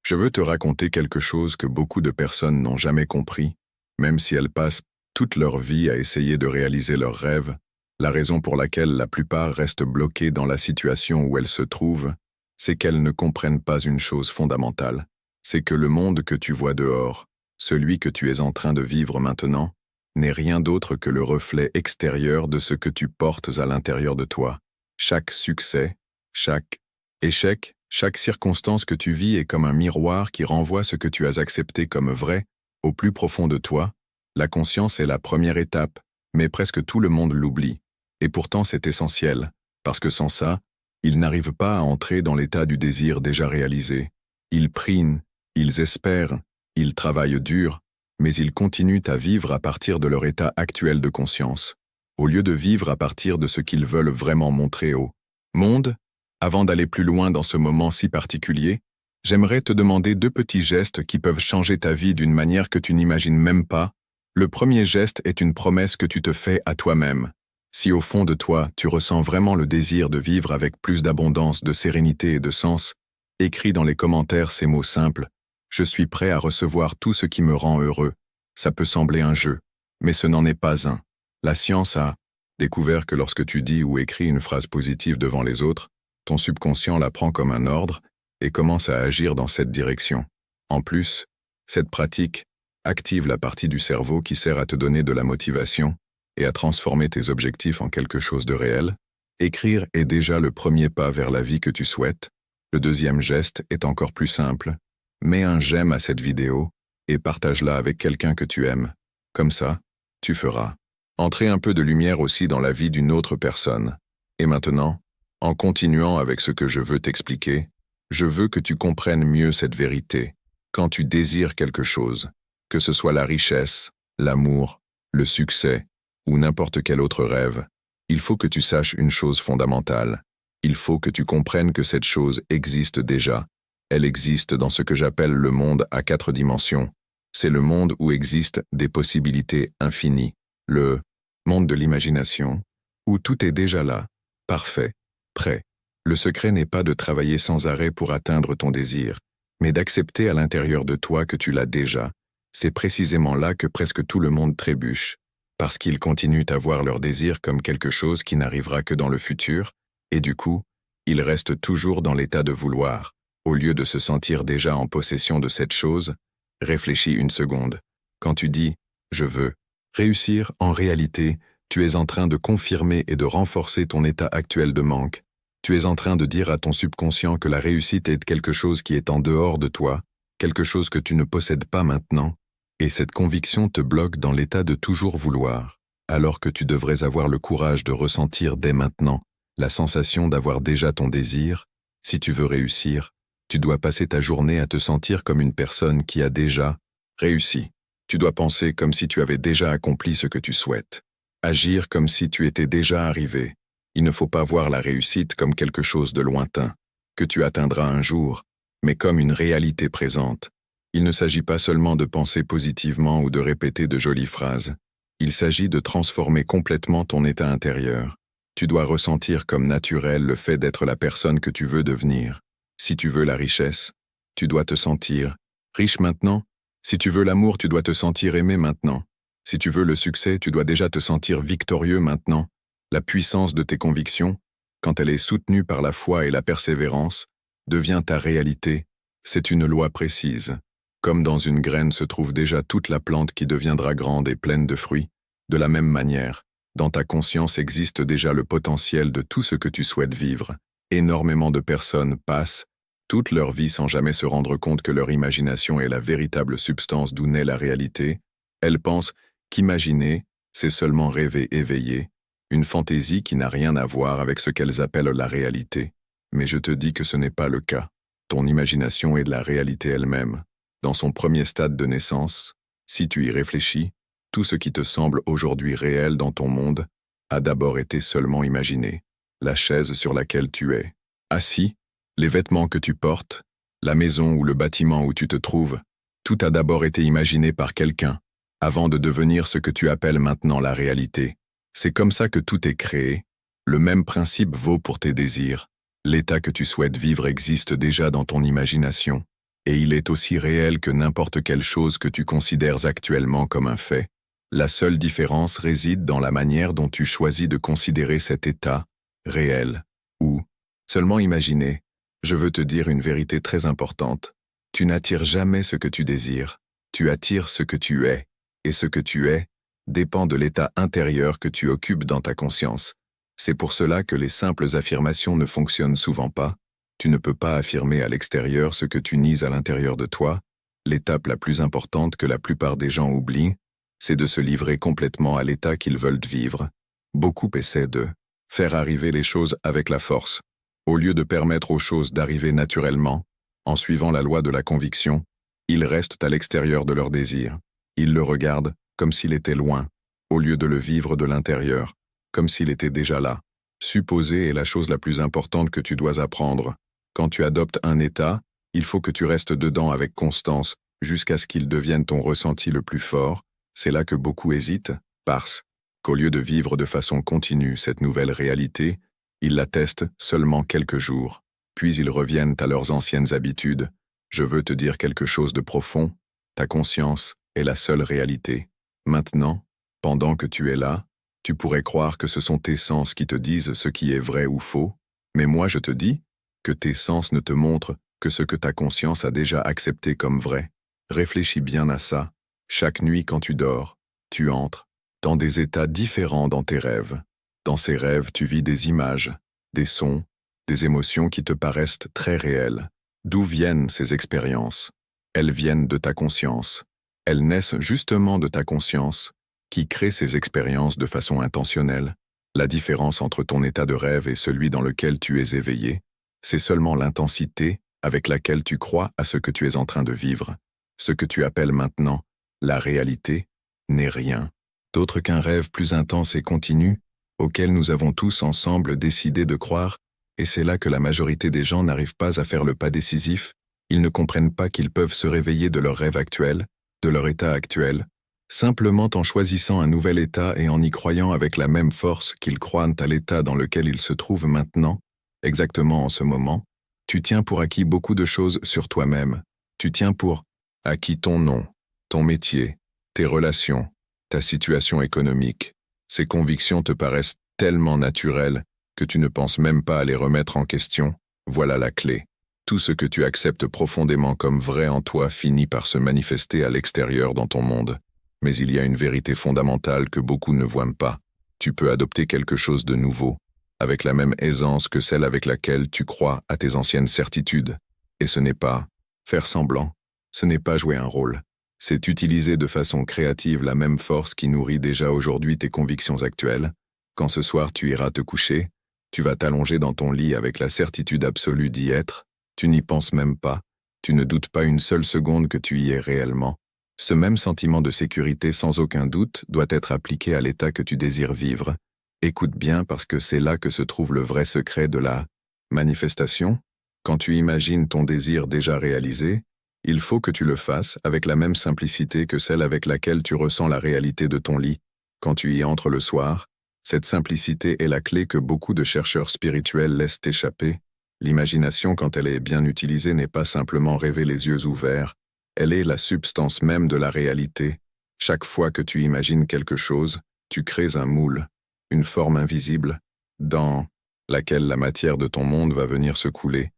Je veux te raconter quelque chose que beaucoup de personnes n'ont jamais compris, même si elles passent toute leur vie à essayer de réaliser leurs rêves. La raison pour laquelle la plupart restent bloquées dans la situation où elles se trouvent, c'est qu'elles ne comprennent pas une chose fondamentale. C'est que le monde que tu vois dehors, celui que tu es en train de vivre maintenant, n'est rien d'autre que le reflet extérieur de ce que tu portes à l'intérieur de toi. Chaque succès, chaque échec, chaque circonstance que tu vis est comme un miroir qui renvoie ce que tu as accepté comme vrai, au plus profond de toi. La conscience est la première étape, mais presque tout le monde l'oublie. Et pourtant c'est essentiel, parce que sans ça, ils n'arrivent pas à entrer dans l'état du désir déjà réalisé. Ils prient, ils espèrent, ils travaillent dur, mais ils continuent à vivre à partir de leur état actuel de conscience, au lieu de vivre à partir de ce qu'ils veulent vraiment montrer au monde. Avant d'aller plus loin dans ce moment si particulier, j'aimerais te demander 2 petits gestes qui peuvent changer ta vie d'une manière que tu n'imagines même pas. Le premier geste est une promesse que tu te fais à toi-même. Si au fond de toi, tu ressens vraiment le désir de vivre avec plus d'abondance, de sérénité et de sens, écris dans les commentaires ces mots simples. Je suis prêt à recevoir tout ce qui me rend heureux. Ça peut sembler un jeu, mais ce n'en est pas un. La science a découvert que lorsque tu dis ou écris une phrase positive devant les autres, ton subconscient la prend comme un ordre et commence à agir dans cette direction. En plus, cette pratique active la partie du cerveau qui sert à te donner de la motivation et à transformer tes objectifs en quelque chose de réel. Écrire est déjà le premier pas vers la vie que tu souhaites. Le deuxième geste est encore plus simple. Mets un j'aime à cette vidéo et partage-la avec quelqu'un que tu aimes. Comme ça, tu feras entrer un peu de lumière aussi dans la vie d'une autre personne. Et maintenant, en continuant avec ce que je veux t'expliquer, je veux que tu comprennes mieux cette vérité. Quand tu désires quelque chose, que ce soit la richesse, l'amour, le succès ou n'importe quel autre rêve, il faut que tu saches une chose fondamentale. Il faut que tu comprennes que cette chose existe déjà. Elle existe dans ce que j'appelle le monde à 4 dimensions. C'est le monde où existent des possibilités infinies. Le monde de l'imagination, où tout est déjà là, parfait, prêt. Le secret n'est pas de travailler sans arrêt pour atteindre ton désir, mais d'accepter à l'intérieur de toi que tu l'as déjà. C'est précisément là que presque tout le monde trébuche, parce qu'ils continuent à voir leur désir comme quelque chose qui n'arrivera que dans le futur, et du coup, ils restent toujours dans l'état de vouloir. Au lieu de se sentir déjà en possession de cette chose, réfléchis une seconde. Quand tu dis « je veux » réussir, en réalité, tu es en train de confirmer et de renforcer ton état actuel de manque. Tu es en train de dire à ton subconscient que la réussite est quelque chose qui est en dehors de toi, quelque chose que tu ne possèdes pas maintenant, et cette conviction te bloque dans l'état de toujours vouloir, alors que tu devrais avoir le courage de ressentir dès maintenant la sensation d'avoir déjà ton désir. Si tu veux réussir, tu dois passer ta journée à te sentir comme une personne qui a déjà réussi. Tu dois penser comme si tu avais déjà accompli ce que tu souhaites. Agir comme si tu étais déjà arrivé. Il ne faut pas voir la réussite comme quelque chose de lointain, que tu atteindras un jour, mais comme une réalité présente. Il ne s'agit pas seulement de penser positivement ou de répéter de jolies phrases. Il s'agit de transformer complètement ton état intérieur. Tu dois ressentir comme naturel le fait d'être la personne que tu veux devenir. Si tu veux la richesse, tu dois te sentir riche maintenant. Si tu veux l'amour, tu dois te sentir aimé maintenant. Si tu veux le succès, tu dois déjà te sentir victorieux maintenant. La puissance de tes convictions, quand elle est soutenue par la foi et la persévérance, devient ta réalité. C'est une loi précise. Comme dans une graine se trouve déjà toute la plante qui deviendra grande et pleine de fruits, de la même manière, dans ta conscience existe déjà le potentiel de tout ce que tu souhaites vivre. Énormément de personnes passent toute leur vie sans jamais se rendre compte que leur imagination est la véritable substance d'où naît la réalité. Elles pensent qu'imaginer, c'est seulement rêver éveillé, une fantaisie qui n'a rien à voir avec ce qu'elles appellent la réalité. Mais je te dis que ce n'est pas le cas. Ton imagination est de la réalité elle-même. Dans son premier stade de naissance, si tu y réfléchis, tout ce qui te semble aujourd'hui réel dans ton monde a d'abord été seulement imaginé. La chaise sur laquelle tu es assis, les vêtements que tu portes, la maison ou le bâtiment où tu te trouves, tout a d'abord été imaginé par quelqu'un, avant de devenir ce que tu appelles maintenant la réalité. C'est comme ça que tout est créé. Le même principe vaut pour tes désirs. L'état que tu souhaites vivre existe déjà dans ton imagination. Et il est aussi réel que n'importe quelle chose que tu considères actuellement comme un fait. La seule différence réside dans la manière dont tu choisis de considérer cet état, réel, ou seulement imaginé. Je veux te dire une vérité très importante. Tu n'attires jamais ce que tu désires, tu attires ce que tu es, et ce que tu es dépend de l'état intérieur que tu occupes dans ta conscience. C'est pour cela que les simples affirmations ne fonctionnent souvent pas. Tu ne peux pas affirmer à l'extérieur ce que tu nies à l'intérieur de toi. L'étape la plus importante que la plupart des gens oublient, c'est de se livrer complètement à l'état qu'ils veulent vivre. Beaucoup essaient de faire arriver les choses avec la force. Au lieu de permettre aux choses d'arriver naturellement, en suivant la loi de la conviction, ils restent à l'extérieur de leur désir. Ils le regardent comme s'il était loin, au lieu de le vivre de l'intérieur, comme s'il était déjà là. Supposer est la chose la plus importante que tu dois apprendre. Quand tu adoptes un état, il faut que tu restes dedans avec constance, jusqu'à ce qu'il devienne ton ressenti le plus fort. C'est là que beaucoup hésitent, parce qu'au lieu de vivre de façon continue cette nouvelle réalité, ils la testent seulement quelques jours, puis ils reviennent à leurs anciennes habitudes. Je veux te dire quelque chose de profond, ta conscience est la seule réalité. Maintenant, pendant que tu es là, tu pourrais croire que ce sont tes sens qui te disent ce qui est vrai ou faux, mais moi je te dis que tes sens ne te montrent que ce que ta conscience a déjà accepté comme vrai. Réfléchis bien à ça. Chaque nuit quand tu dors, tu entres dans des états différents dans tes rêves. Dans ces rêves, tu vis des images, des sons, des émotions qui te paraissent très réelles. D'où viennent ces expériences? Elles viennent de ta conscience. Elles naissent justement de ta conscience, qui crée ces expériences de façon intentionnelle. La différence entre ton état de rêve et celui dans lequel tu es éveillé, c'est seulement l'intensité avec laquelle tu crois à ce que tu es en train de vivre. Ce que tu appelles maintenant la réalité n'est rien d'autre qu'un rêve plus intense et continu, auquel nous avons tous ensemble décidé de croire, et c'est là que la majorité des gens n'arrivent pas à faire le pas décisif. Ils ne comprennent pas qu'ils peuvent se réveiller de leur rêve actuel, de leur état actuel, simplement en choisissant un nouvel état et en y croyant avec la même force qu'ils croient à l'état dans lequel ils se trouvent maintenant, exactement en ce moment. Tu tiens pour acquis beaucoup de choses sur toi-même. Tu tiens pour acquis ton nom, ton métier, tes relations, ta situation économique. Ces convictions te paraissent tellement naturelles que tu ne penses même pas à les remettre en question. Voilà la clé. Tout ce que tu acceptes profondément comme vrai en toi finit par se manifester à l'extérieur dans ton monde. Mais il y a une vérité fondamentale que beaucoup ne voient pas. Tu peux adopter quelque chose de nouveau, avec la même aisance que celle avec laquelle tu crois à tes anciennes certitudes. Et ce n'est pas faire semblant, ce n'est pas jouer un rôle. C'est utiliser de façon créative la même force qui nourrit déjà aujourd'hui tes convictions actuelles. Quand ce soir tu iras te coucher, tu vas t'allonger dans ton lit avec la certitude absolue d'y être. Tu n'y penses même pas, tu ne doutes pas une seule seconde que tu y es réellement. Ce même sentiment de sécurité sans aucun doute doit être appliqué à l'état que tu désires vivre. Écoute bien parce que c'est là que se trouve le vrai secret de la manifestation. Quand tu imagines ton désir déjà réalisé, il faut que tu le fasses avec la même simplicité que celle avec laquelle tu ressens la réalité de ton lit. Quand tu y entres le soir, cette simplicité est la clé que beaucoup de chercheurs spirituels laissent échapper. L'imagination, quand elle est bien utilisée, n'est pas simplement rêver les yeux ouverts, elle est la substance même de la réalité. Chaque fois que tu imagines quelque chose, tu crées un moule, une forme invisible, dans laquelle la matière de ton monde va venir se couler.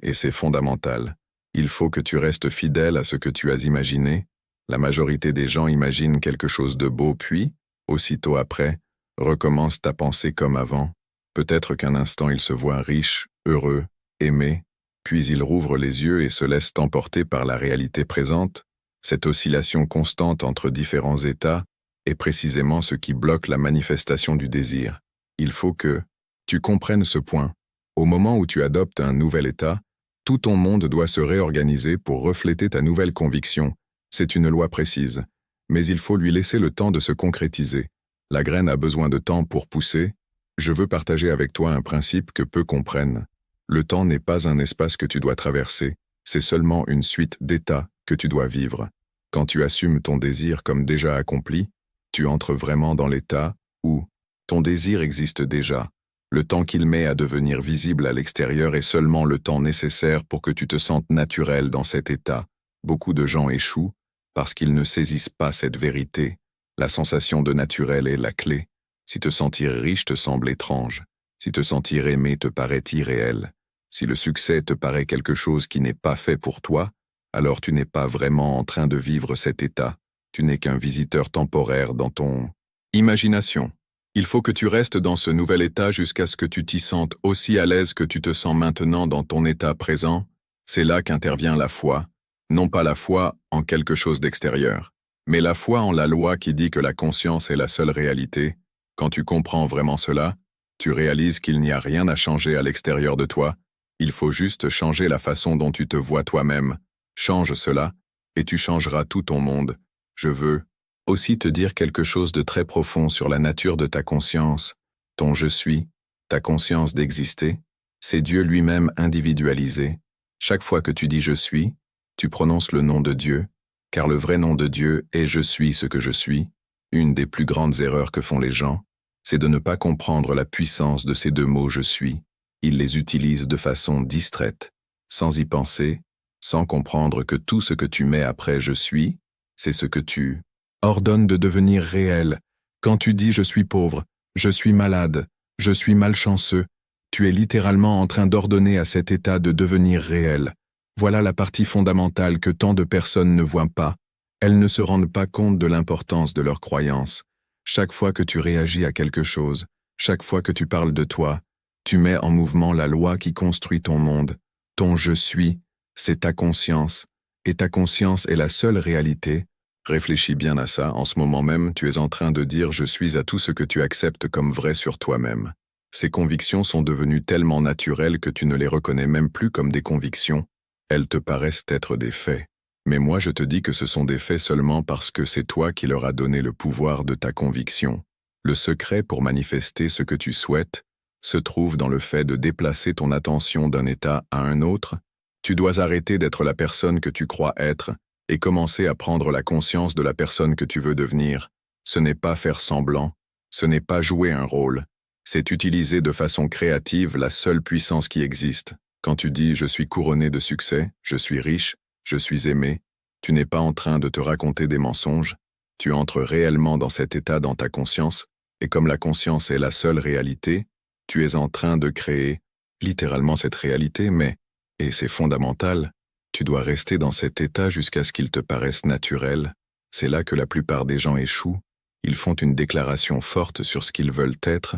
Et c'est fondamental, il faut que tu restes fidèle à ce que tu as imaginé. La majorité des gens imaginent quelque chose de beau puis, aussitôt après, recommencent à penser comme avant. Peut-être qu'un instant ils se voient riches, heureux, aimés, puis ils rouvrent les yeux et se laissent emporter par la réalité présente. Cette oscillation constante entre différents états est précisément ce qui bloque la manifestation du désir. Il faut que tu comprennes ce point. Au moment où tu adoptes un nouvel état, tout ton monde doit se réorganiser pour refléter ta nouvelle conviction. C'est une loi précise, mais il faut lui laisser le temps de se concrétiser. La graine a besoin de temps pour pousser. Je veux partager avec toi un principe que peu comprennent. Le temps n'est pas un espace que tu dois traverser, c'est seulement une suite d'états que tu dois vivre. Quand tu assumes ton désir comme déjà accompli, tu entres vraiment dans l'état où ton désir existe déjà. Le temps qu'il met à devenir visible à l'extérieur est seulement le temps nécessaire pour que tu te sentes naturel dans cet état. Beaucoup de gens échouent parce qu'ils ne saisissent pas cette vérité. La sensation de naturel est la clé. Si te sentir riche te semble étrange, si te sentir aimé te paraît irréel, si le succès te paraît quelque chose qui n'est pas fait pour toi, alors tu n'es pas vraiment en train de vivre cet état. Tu n'es qu'un visiteur temporaire dans ton imagination. Il faut que tu restes dans ce nouvel état jusqu'à ce que tu t'y sentes aussi à l'aise que tu te sens maintenant dans ton état présent. C'est là qu'intervient la foi. Non pas la foi en quelque chose d'extérieur, mais la foi en la loi qui dit que la conscience est la seule réalité. Quand tu comprends vraiment cela, tu réalises qu'il n'y a rien à changer à l'extérieur de toi. Il faut juste changer la façon dont tu te vois toi-même. Change cela, et tu changeras tout ton monde. Je veux aussi te dire quelque chose de très profond sur la nature de ta conscience. Ton je suis, ta conscience d'exister, c'est Dieu lui-même individualisé. Chaque fois que tu dis je suis, tu prononces le nom de Dieu, car le vrai nom de Dieu est je suis ce que je suis. Une des plus grandes erreurs que font les gens, c'est de ne pas comprendre la puissance de ces deux mots je suis. Ils les utilisent de façon distraite, sans y penser, sans comprendre que tout ce que tu mets après je suis, c'est ce que tu ordonnes de devenir réel. Quand tu dis je suis pauvre, je suis malade, je suis malchanceux, tu es littéralement en train d'ordonner à cet état de devenir réel. Voilà la partie fondamentale que tant de personnes ne voient pas. Elles ne se rendent pas compte de l'importance de leurs croyances. Chaque fois que tu réagis à quelque chose, chaque fois que tu parles de toi, tu mets en mouvement la loi qui construit ton monde. Ton je suis, c'est ta conscience, et ta conscience est la seule réalité. Réfléchis bien à ça, en ce moment même, tu es en train de dire je suis à tout ce que tu acceptes comme vrai sur toi-même. Ces convictions sont devenues tellement naturelles que tu ne les reconnais même plus comme des convictions. Elles te paraissent être des faits. Mais moi je te dis que ce sont des faits seulement parce que c'est toi qui leur as donné le pouvoir de ta conviction. Le secret pour manifester ce que tu souhaites se trouve dans le fait de déplacer ton attention d'un état à un autre. Tu dois arrêter d'être la personne que tu crois être et commencer à prendre la conscience de la personne que tu veux devenir. Ce n'est pas faire semblant, ce n'est pas jouer un rôle, c'est utiliser de façon créative la seule puissance qui existe. Quand tu dis « je suis couronné de succès, je suis riche, je suis aimé », tu n'es pas en train de te raconter des mensonges, tu entres réellement dans cet état dans ta conscience, et comme la conscience est la seule réalité, tu es en train de créer littéralement cette réalité, mais, et c'est fondamental, tu dois rester dans cet état jusqu'à ce qu'il te paraisse naturel. C'est là que la plupart des gens échouent. Ils font une déclaration forte sur ce qu'ils veulent être,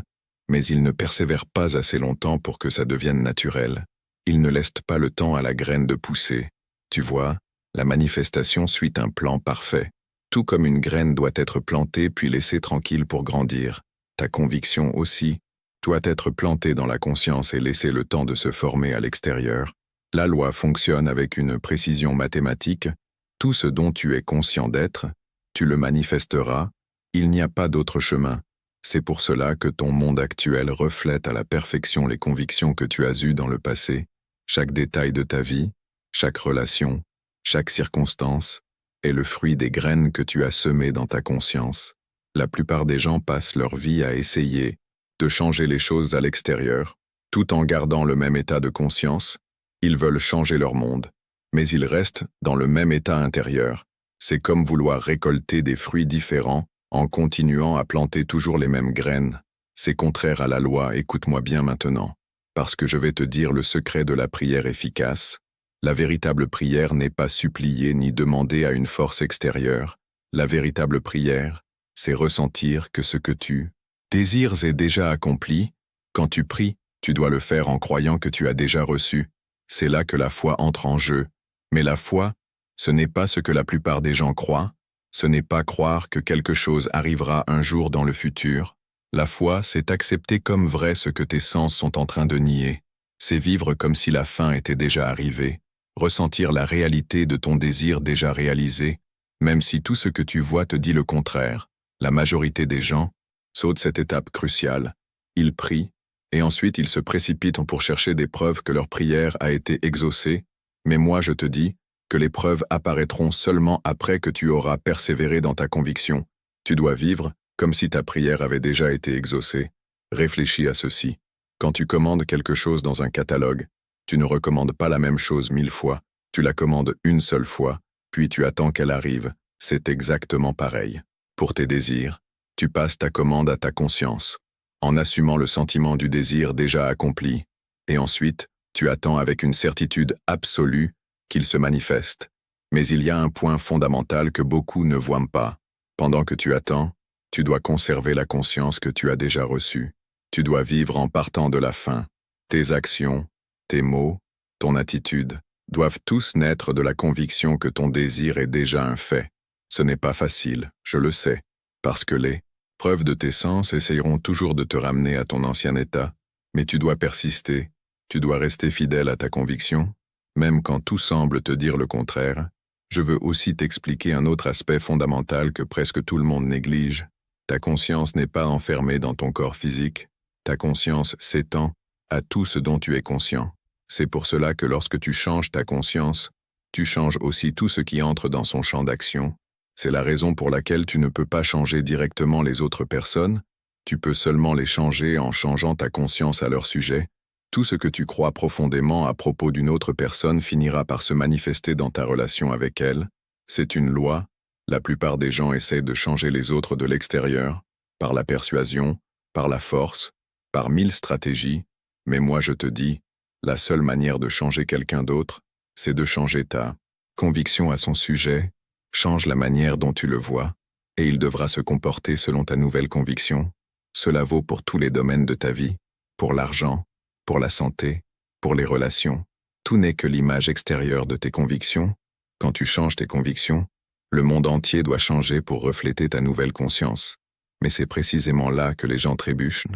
mais ils ne persévèrent pas assez longtemps pour que ça devienne naturel. Ils ne laissent pas le temps à la graine de pousser. Tu vois, la manifestation suit un plan parfait. Tout comme une graine doit être plantée puis laissée tranquille pour grandir. Ta conviction aussi doit être plantée dans la conscience et laisser le temps de se former à l'extérieur. La loi fonctionne avec une précision mathématique. Tout ce dont tu es conscient d'être, tu le manifesteras. Il n'y a pas d'autre chemin. C'est pour cela que ton monde actuel reflète à la perfection les convictions que tu as eues dans le passé. Chaque détail de ta vie, chaque relation, chaque circonstance est le fruit des graines que tu as semées dans ta conscience. La plupart des gens passent leur vie à essayer de changer les choses à l'extérieur, tout en gardant le même état de conscience. Ils veulent changer leur monde, mais ils restent dans le même état intérieur. C'est comme vouloir récolter des fruits différents en continuant à planter toujours les mêmes graines. C'est contraire à la loi, écoute-moi bien maintenant, parce que je vais te dire le secret de la prière efficace. La véritable prière n'est pas supplier ni demander à une force extérieure. La véritable prière, c'est ressentir que ce que tu désires est déjà accompli. Quand tu pries, tu dois le faire en croyant que tu as déjà reçu. C'est là que la foi entre en jeu. Mais la foi, ce n'est pas ce que la plupart des gens croient. Ce n'est pas croire que quelque chose arrivera un jour dans le futur. La foi, c'est accepter comme vrai ce que tes sens sont en train de nier. C'est vivre comme si la fin était déjà arrivée. Ressentir la réalité de ton désir déjà réalisé, même si tout ce que tu vois te dit le contraire. La majorité des gens sautent cette étape cruciale. Ils prient, et ensuite ils se précipitent pour chercher des preuves que leur prière a été exaucée. Mais moi je te dis que les preuves apparaîtront seulement après que tu auras persévéré dans ta conviction. Tu dois vivre comme si ta prière avait déjà été exaucée. Réfléchis à ceci. Quand tu commandes quelque chose dans un catalogue, tu ne recommandes pas la même chose 1000 fois, tu la commandes une seule fois, puis tu attends qu'elle arrive. C'est exactement pareil. Pour tes désirs, tu passes ta commande à ta conscience, en assumant le sentiment du désir déjà accompli, et ensuite, tu attends avec une certitude absolue qu'il se manifeste. Mais il y a un point fondamental que beaucoup ne voient pas. Pendant que tu attends, tu dois conserver la conscience que tu as déjà reçue. Tu dois vivre en partant de la fin. Tes actions, tes mots, ton attitude doivent tous naître de la conviction que ton désir est déjà un fait. Ce n'est pas facile, je le sais, parce que les preuves de tes sens essayeront toujours de te ramener à ton ancien état, mais tu dois persister, tu dois rester fidèle à ta conviction, même quand tout semble te dire le contraire. Je veux aussi t'expliquer un autre aspect fondamental que presque tout le monde néglige. Ta conscience n'est pas enfermée dans ton corps physique, ta conscience s'étend à tout ce dont tu es conscient. C'est pour cela que lorsque tu changes ta conscience, tu changes aussi tout ce qui entre dans son champ d'action. C'est la raison pour laquelle tu ne peux pas changer directement les autres personnes, tu peux seulement les changer en changeant ta conscience à leur sujet. Tout ce que tu crois profondément à propos d'une autre personne finira par se manifester dans ta relation avec elle. C'est une loi. La plupart des gens essaient de changer les autres de l'extérieur, par la persuasion, par la force, par 1000 stratégies, mais moi je te dis, la seule manière de changer quelqu'un d'autre, c'est de changer ta conviction à son sujet, change la manière dont tu le vois, et il devra se comporter selon ta nouvelle conviction. Cela vaut pour tous les domaines de ta vie, pour l'argent, pour la santé, pour les relations. Tout n'est que l'image extérieure de tes convictions. Quand tu changes tes convictions, le monde entier doit changer pour refléter ta nouvelle conscience. Mais c'est précisément là que les gens trébuchent.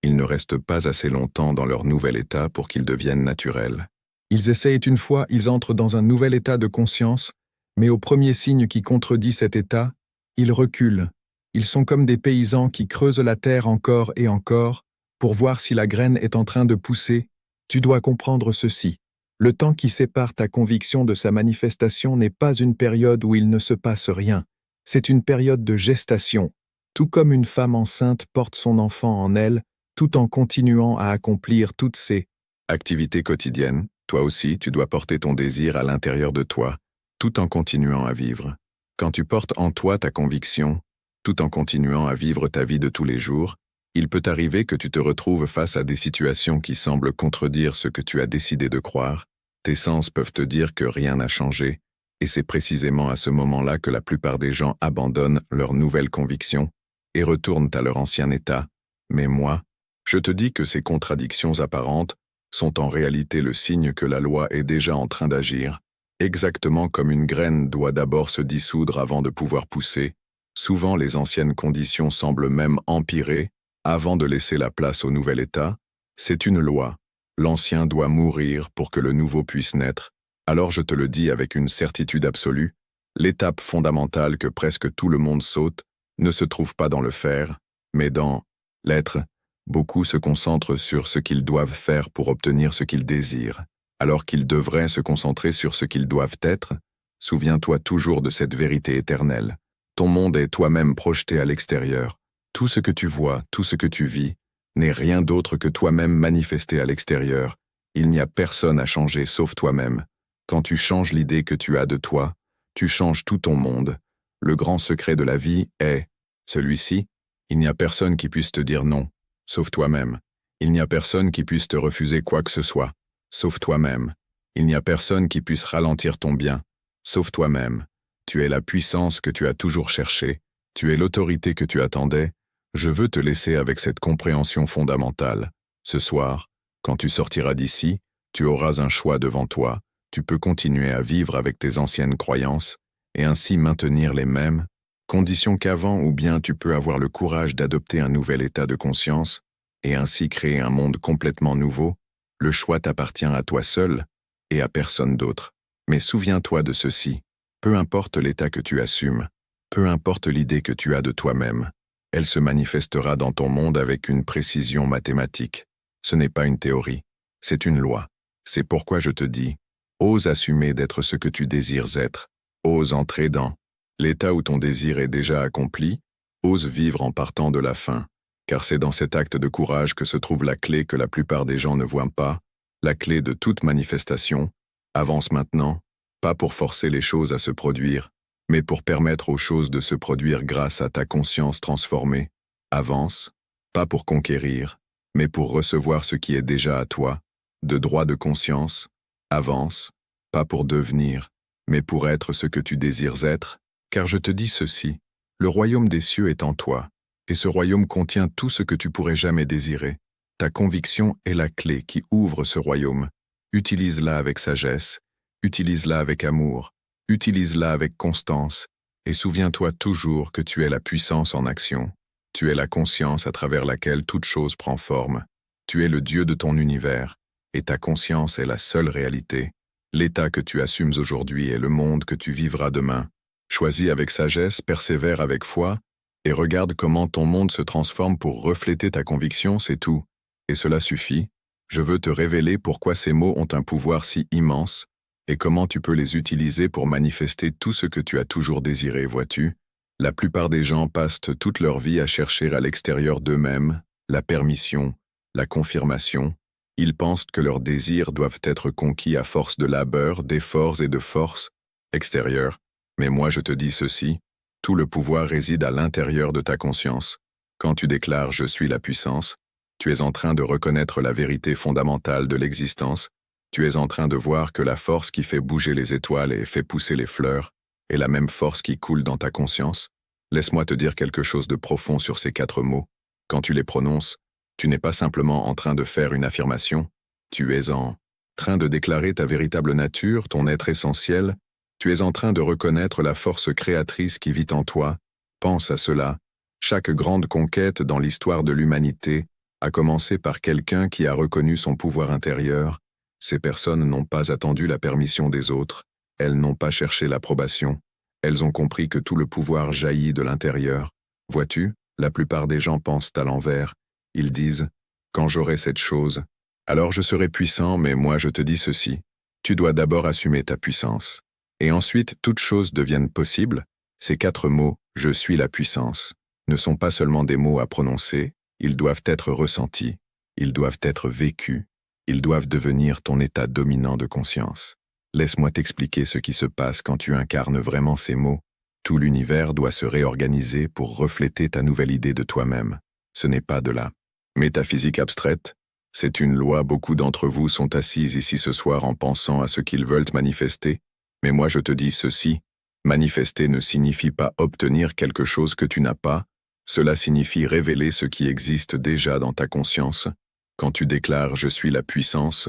Ils ne restent pas assez longtemps dans leur nouvel état pour qu'ils deviennent naturels. Ils essayent une fois, ils entrent dans un nouvel état de conscience, mais au premier signe qui contredit cet état, ils reculent. Ils sont comme des paysans qui creusent la terre encore et encore pour voir si la graine est en train de pousser. Tu dois comprendre ceci. Le temps qui sépare ta conviction de sa manifestation n'est pas une période où il ne se passe rien. C'est une période de gestation. Tout comme une femme enceinte porte son enfant en elle, tout en continuant à accomplir toutes ses activités quotidiennes, toi aussi tu dois porter ton désir à l'intérieur de toi, tout en continuant à vivre. Quand tu portes en toi ta conviction, tout en continuant à vivre ta vie de tous les jours, il peut arriver que tu te retrouves face à des situations qui semblent contredire ce que tu as décidé de croire. Tes sens peuvent te dire que rien n'a changé, et c'est précisément à ce moment-là que la plupart des gens abandonnent leur nouvelle conviction et retournent à leur ancien état. Mais moi, je te dis que ces contradictions apparentes sont en réalité le signe que la loi est déjà en train d'agir, exactement comme une graine doit d'abord se dissoudre avant de pouvoir pousser. Souvent les anciennes conditions semblent même empirer avant de laisser la place au nouvel état. C'est une loi. L'ancien doit mourir pour que le nouveau puisse naître. Alors je te le dis avec une certitude absolue, l'étape fondamentale que presque tout le monde saute ne se trouve pas dans le faire, mais dans l'être. Beaucoup se concentrent sur ce qu'ils doivent faire pour obtenir ce qu'ils désirent, alors qu'ils devraient se concentrer sur ce qu'ils doivent être. Souviens-toi toujours de cette vérité éternelle. Ton monde est toi-même projeté à l'extérieur. Tout ce que tu vois, tout ce que tu vis, n'est rien d'autre que toi-même manifesté à l'extérieur. Il n'y a personne à changer sauf toi-même. Quand tu changes l'idée que tu as de toi, tu changes tout ton monde. Le grand secret de la vie est celui-ci. Il n'y a personne qui puisse te dire non, sauf toi-même. Il n'y a personne qui puisse te refuser quoi que ce soit, sauf toi-même. Il n'y a personne qui puisse ralentir ton bien, sauf toi-même. Tu es la puissance que tu as toujours cherchée. Tu es l'autorité que tu attendais. Je veux te laisser avec cette compréhension fondamentale. Ce soir, quand tu sortiras d'ici, tu auras un choix devant toi. Tu peux continuer à vivre avec tes anciennes croyances et ainsi maintenir les mêmes conditions qu'avant, ou bien tu peux avoir le courage d'adopter un nouvel état de conscience et ainsi créer un monde complètement nouveau. Le choix t'appartient à toi seul et à personne d'autre. Mais souviens-toi de ceci. Peu importe l'état que tu assumes, peu importe l'idée que tu as de toi-même, elle se manifestera dans ton monde avec une précision mathématique. Ce n'est pas une théorie, c'est une loi. C'est pourquoi je te dis, ose assumer d'être ce que tu désires être, ose entrer dans l'état où ton désir est déjà accompli, ose vivre en partant de la fin. car c'est dans cet acte de courage que se trouve la clé que la plupart des gens ne voient pas, la clé de toute manifestation. Avance maintenant, pas pour forcer les choses à se produire, mais pour permettre aux choses de se produire grâce à ta conscience transformée. Avance, pas pour conquérir, mais pour recevoir ce qui est déjà à toi, de droit de conscience. Avance, pas pour devenir, mais pour être ce que tu désires être, car je te dis ceci, le royaume des cieux est en toi, et ce royaume contient tout ce que tu pourrais jamais désirer. Ta conviction est la clé qui ouvre ce royaume. Utilise-la avec sagesse, utilise-la avec amour, utilise-la avec constance, et souviens-toi toujours que tu es la puissance en action. Tu es la conscience à travers laquelle toute chose prend forme. Tu es le Dieu de ton univers, et ta conscience est la seule réalité. L'état que tu assumes aujourd'hui est le monde que tu vivras demain. Choisis avec sagesse, persévère avec foi, et regarde comment ton monde se transforme pour refléter ta conviction, c'est tout. Et cela suffit. Je veux te révéler pourquoi ces mots ont un pouvoir si immense, et comment tu peux les utiliser pour manifester tout ce que tu as toujours désiré, vois-tu? La plupart des gens passent toute leur vie à chercher à l'extérieur d'eux-mêmes la permission, la confirmation. Ils pensent que leurs désirs doivent être conquis à force de labeur, d'efforts et de force extérieure. Mais moi je te dis ceci, tout le pouvoir réside à l'intérieur de ta conscience. Quand tu déclares « Je suis la puissance », tu es en train de reconnaître la vérité fondamentale de l'existence. Tu es en train de voir que la force qui fait bouger les étoiles et fait pousser les fleurs est la même force qui coule dans ta conscience. Laisse-moi te dire quelque chose de profond sur ces 4 mots. Quand tu les prononces, tu n'es pas simplement en train de faire une affirmation, tu es en train de déclarer ta véritable nature, ton être essentiel, tu es en train de reconnaître la force créatrice qui vit en toi. Pense à cela. Chaque grande conquête dans l'histoire de l'humanité a commencé par quelqu'un qui a reconnu son pouvoir intérieur. Ces personnes n'ont pas attendu la permission des autres, elles n'ont pas cherché l'approbation, elles ont compris que tout le pouvoir jaillit de l'intérieur. Vois-tu, la plupart des gens pensent à l'envers. Ils disent « Quand j'aurai cette chose, alors je serai puissant, mais moi je te dis ceci. Tu dois d'abord assumer ta puissance. Et ensuite, toutes choses deviennent possibles. Ces 4 mots « Je suis la puissance » ne sont pas seulement des mots à prononcer, ils doivent être ressentis, ils doivent être vécus, ils doivent devenir ton état dominant de conscience. Laisse-moi t'expliquer ce qui se passe quand tu incarnes vraiment ces mots. Tout l'univers doit se réorganiser pour refléter ta nouvelle idée de toi-même. Ce n'est pas de la métaphysique abstraite, c'est une loi. Beaucoup d'entre vous sont assis ici ce soir en pensant à ce qu'ils veulent manifester, mais moi je te dis ceci, manifester ne signifie pas obtenir quelque chose que tu n'as pas, cela signifie révéler ce qui existe déjà dans ta conscience. Quand tu déclares « Je suis la puissance »,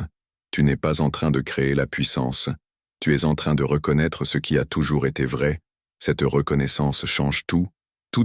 tu n'es pas en train de créer la puissance, tu es en train de reconnaître ce qui a toujours été vrai. Cette reconnaissance change tout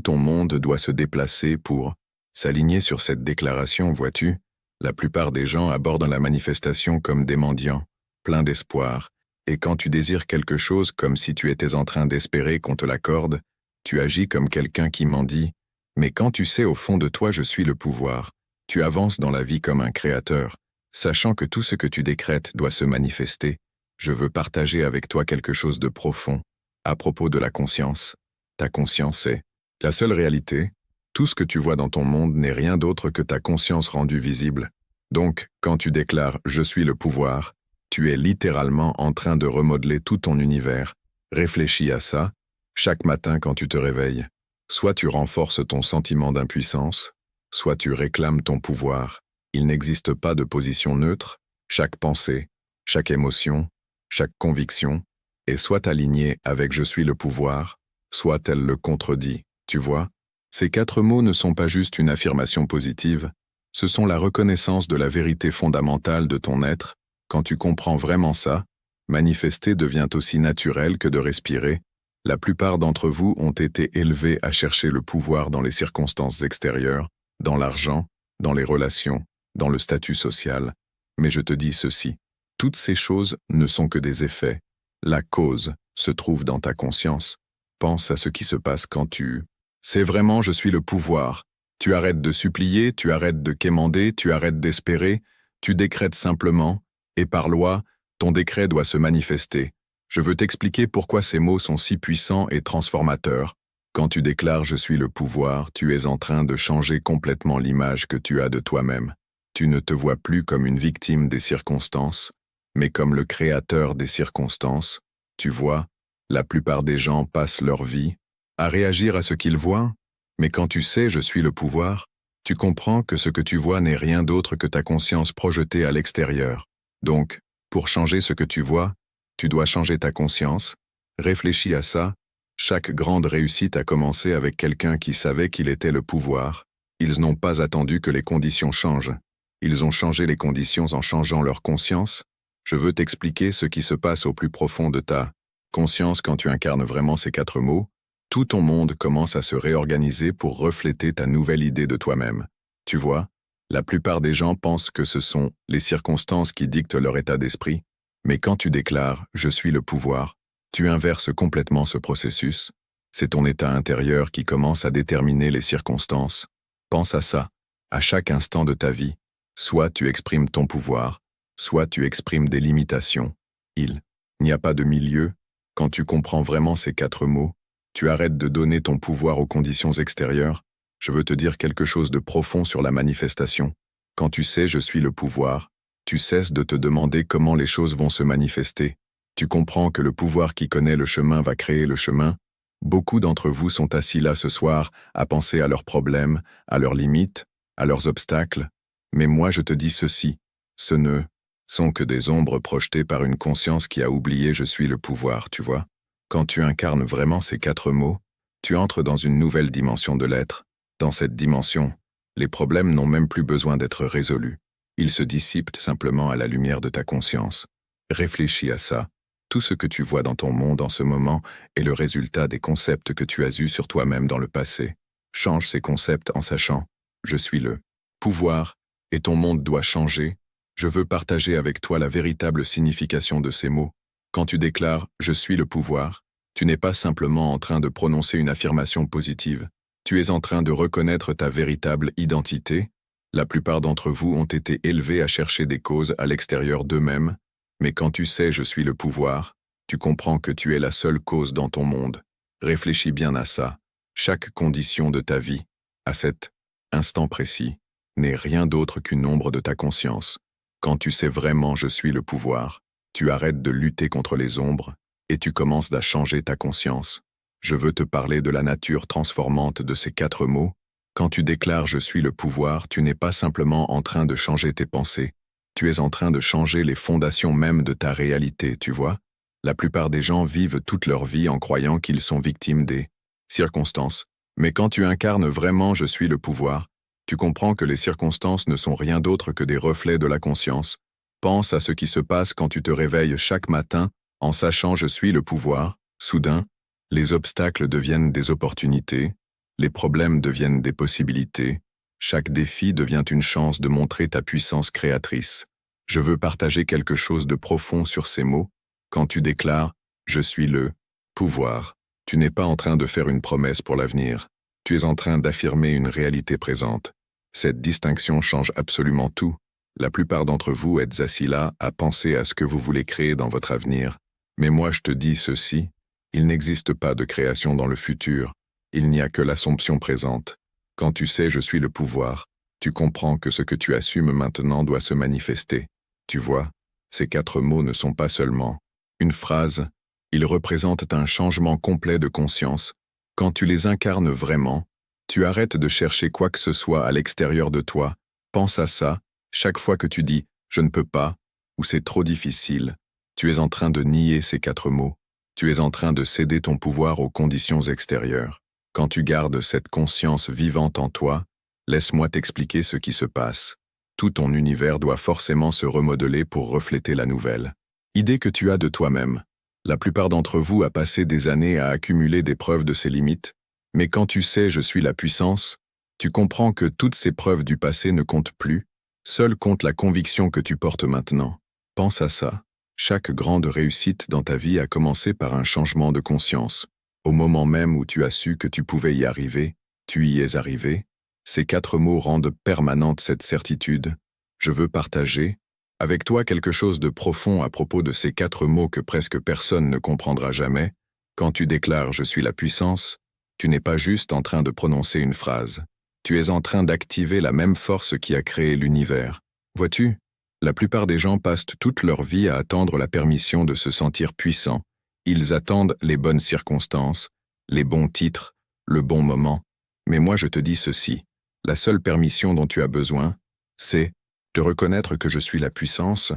ton monde doit se déplacer pour s'aligner sur cette déclaration, vois-tu. La plupart des gens abordent la manifestation comme des mendiants, pleins d'espoir, et quand tu désires quelque chose comme si tu étais en train d'espérer qu'on te l'accorde, tu agis comme quelqu'un qui mendie. Mais quand tu sais au fond de toi « Je suis le pouvoir », tu avances dans la vie comme un créateur, sachant que tout ce que tu décrètes doit se manifester. Je veux partager avec toi quelque chose de profond, à propos de la conscience. Ta conscience est la seule réalité. Tout ce que tu vois dans ton monde n'est rien d'autre que ta conscience rendue visible. Donc, quand tu déclares « Je suis le pouvoir », tu es littéralement en train de remodeler tout ton univers. Réfléchis à ça, chaque matin quand tu te réveilles. Soit tu renforces ton sentiment d'impuissance, soit tu réclames ton pouvoir. Il n'existe pas de position neutre, chaque pensée, chaque émotion, chaque conviction est soit alignée avec « Je suis le pouvoir », soit elle le contredit, tu vois. Ces 4 mots ne sont pas juste une affirmation positive, ce sont la reconnaissance de la vérité fondamentale de ton être. Quand tu comprends vraiment ça, manifester devient aussi naturel que de respirer. La plupart d'entre vous ont été élevés à chercher le pouvoir dans les circonstances extérieures, dans l'argent, dans les relations, dans le statut social. Mais je te dis ceci, toutes ces choses ne sont que des effets. La cause se trouve dans ta conscience. Pense à ce qui se passe quand tu sais vraiment « Je suis le pouvoir ». Tu arrêtes de supplier, tu arrêtes de quémander, tu arrêtes d'espérer, tu décrètes simplement, et par loi, ton décret doit se manifester. Je veux t'expliquer pourquoi ces mots sont si puissants et transformateurs. Quand tu déclares « je suis le pouvoir », tu es en train de changer complètement l'image que tu as de toi-même. Tu ne te vois plus comme une victime des circonstances, mais comme le créateur des circonstances. Tu vois, la plupart des gens passent leur vie à réagir à ce qu'ils voient, mais quand tu sais « je suis le pouvoir », tu comprends que ce que tu vois n'est rien d'autre que ta conscience projetée à l'extérieur. Donc, pour changer ce que tu vois, tu dois changer ta conscience. Réfléchis à ça. Chaque grande réussite a commencé avec quelqu'un qui savait qu'il était le pouvoir. Ils n'ont pas attendu que les conditions changent. Ils ont changé les conditions en changeant leur conscience. Je veux t'expliquer ce qui se passe au plus profond de ta conscience quand tu incarnes vraiment ces 4 mots. Tout ton monde commence à se réorganiser pour refléter ta nouvelle idée de toi-même. Tu vois, la plupart des gens pensent que ce sont les circonstances qui dictent leur état d'esprit, mais quand tu déclares « je suis le pouvoir », tu inverses complètement ce processus. C'est ton état intérieur qui commence à déterminer les circonstances. Pense à ça, à chaque instant de ta vie. Soit tu exprimes ton pouvoir, soit tu exprimes des limitations. Il n'y a pas de milieu. Quand tu comprends vraiment ces 4 mots, tu arrêtes de donner ton pouvoir aux conditions extérieures. Je veux te dire quelque chose de profond sur la manifestation. Quand tu sais « je suis le pouvoir », tu cesses de te demander comment les choses vont se manifester. Tu comprends que le pouvoir qui connaît le chemin va créer le chemin. Beaucoup d'entre vous sont assis là ce soir à penser à leurs problèmes, à leurs limites, à leurs obstacles. Mais moi je te dis ceci, ce ne sont que des ombres projetées par une conscience qui a oublié « je suis le pouvoir », tu vois. Quand tu incarnes vraiment ces 4 mots, tu entres dans une nouvelle dimension de l'être. Dans cette dimension, les problèmes n'ont même plus besoin d'être résolus. Ils se dissipent simplement à la lumière de ta conscience. Réfléchis à ça. Tout ce que tu vois dans ton monde en ce moment est le résultat des concepts que tu as eus sur toi-même dans le passé. Change ces concepts en sachant « je suis le pouvoir » et ton monde doit changer. Je veux partager avec toi la véritable signification de ces mots. Quand tu déclares « je suis le pouvoir », tu n'es pas simplement en train de prononcer une affirmation positive. Tu es en train de reconnaître ta véritable identité. La plupart d'entre vous ont été élevés à chercher des causes à l'extérieur d'eux-mêmes. Mais quand tu sais « je suis le pouvoir », tu comprends que tu es la seule cause dans ton monde. Réfléchis bien à ça. Chaque condition de ta vie, à cet instant précis, n'est rien d'autre qu'une ombre de ta conscience. Quand tu sais vraiment « je suis le pouvoir », tu arrêtes de lutter contre les ombres et tu commences à changer ta conscience. Je veux te parler de la nature transformante de ces 4 mots. Quand tu déclares « je suis le pouvoir », tu n'es pas simplement en train de changer tes pensées. Tu es en train de changer les fondations même de ta réalité, tu vois. La plupart des gens vivent toute leur vie en croyant qu'ils sont victimes des circonstances. Mais quand tu incarnes vraiment « je suis le pouvoir », tu comprends que les circonstances ne sont rien d'autre que des reflets de la conscience. Pense à ce qui se passe quand tu te réveilles chaque matin en sachant « je suis le pouvoir ». Soudain, les obstacles deviennent des opportunités, les problèmes deviennent des possibilités. Chaque défi devient une chance de montrer ta puissance créatrice. Je veux partager quelque chose de profond sur ces mots. Quand tu déclares « je suis le pouvoir », tu n'es pas en train de faire une promesse pour l'avenir. Tu es en train d'affirmer une réalité présente. Cette distinction change absolument tout. La plupart d'entre vous êtes assis là à penser à ce que vous voulez créer dans votre avenir. Mais moi je te dis ceci, il n'existe pas de création dans le futur. Il n'y a que l'assomption présente. Quand tu sais « je suis le pouvoir », tu comprends que ce que tu assumes maintenant doit se manifester. Tu vois, ces 4 mots ne sont pas seulement une phrase, ils représentent un changement complet de conscience. Quand tu les incarnes vraiment, tu arrêtes de chercher quoi que ce soit à l'extérieur de toi. Pense à ça, chaque fois que tu dis « je ne peux pas » ou « c'est trop difficile », tu es en train de nier ces 4 mots. Tu es en train de céder ton pouvoir aux conditions extérieures. Quand tu gardes cette conscience vivante en toi, laisse-moi t'expliquer ce qui se passe. Tout ton univers doit forcément se remodeler pour refléter la nouvelle idée que tu as de toi-même. La plupart d'entre vous a passé des années à accumuler des preuves de ses limites, mais quand tu sais « je suis la puissance », tu comprends que toutes ces preuves du passé ne comptent plus, seule compte la conviction que tu portes maintenant. Pense à ça. Chaque grande réussite dans ta vie a commencé par un changement de conscience. Au moment même où tu as su que tu pouvais y arriver, tu y es arrivé. Ces 4 mots rendent permanente cette certitude. Je veux partager avec toi quelque chose de profond à propos de ces 4 mots que presque personne ne comprendra jamais. Quand tu déclares « je suis la puissance », Tu n'es pas juste en train de prononcer une phrase. Tu es en train d'activer la même force qui a créé l'univers. Vois-tu, la plupart des gens passent toute leur vie à attendre la permission de se sentir puissants. Ils attendent les bonnes circonstances, les bons titres, le bon moment. Mais moi je te dis ceci, la seule permission dont tu as besoin, c'est de reconnaître que je suis la puissance.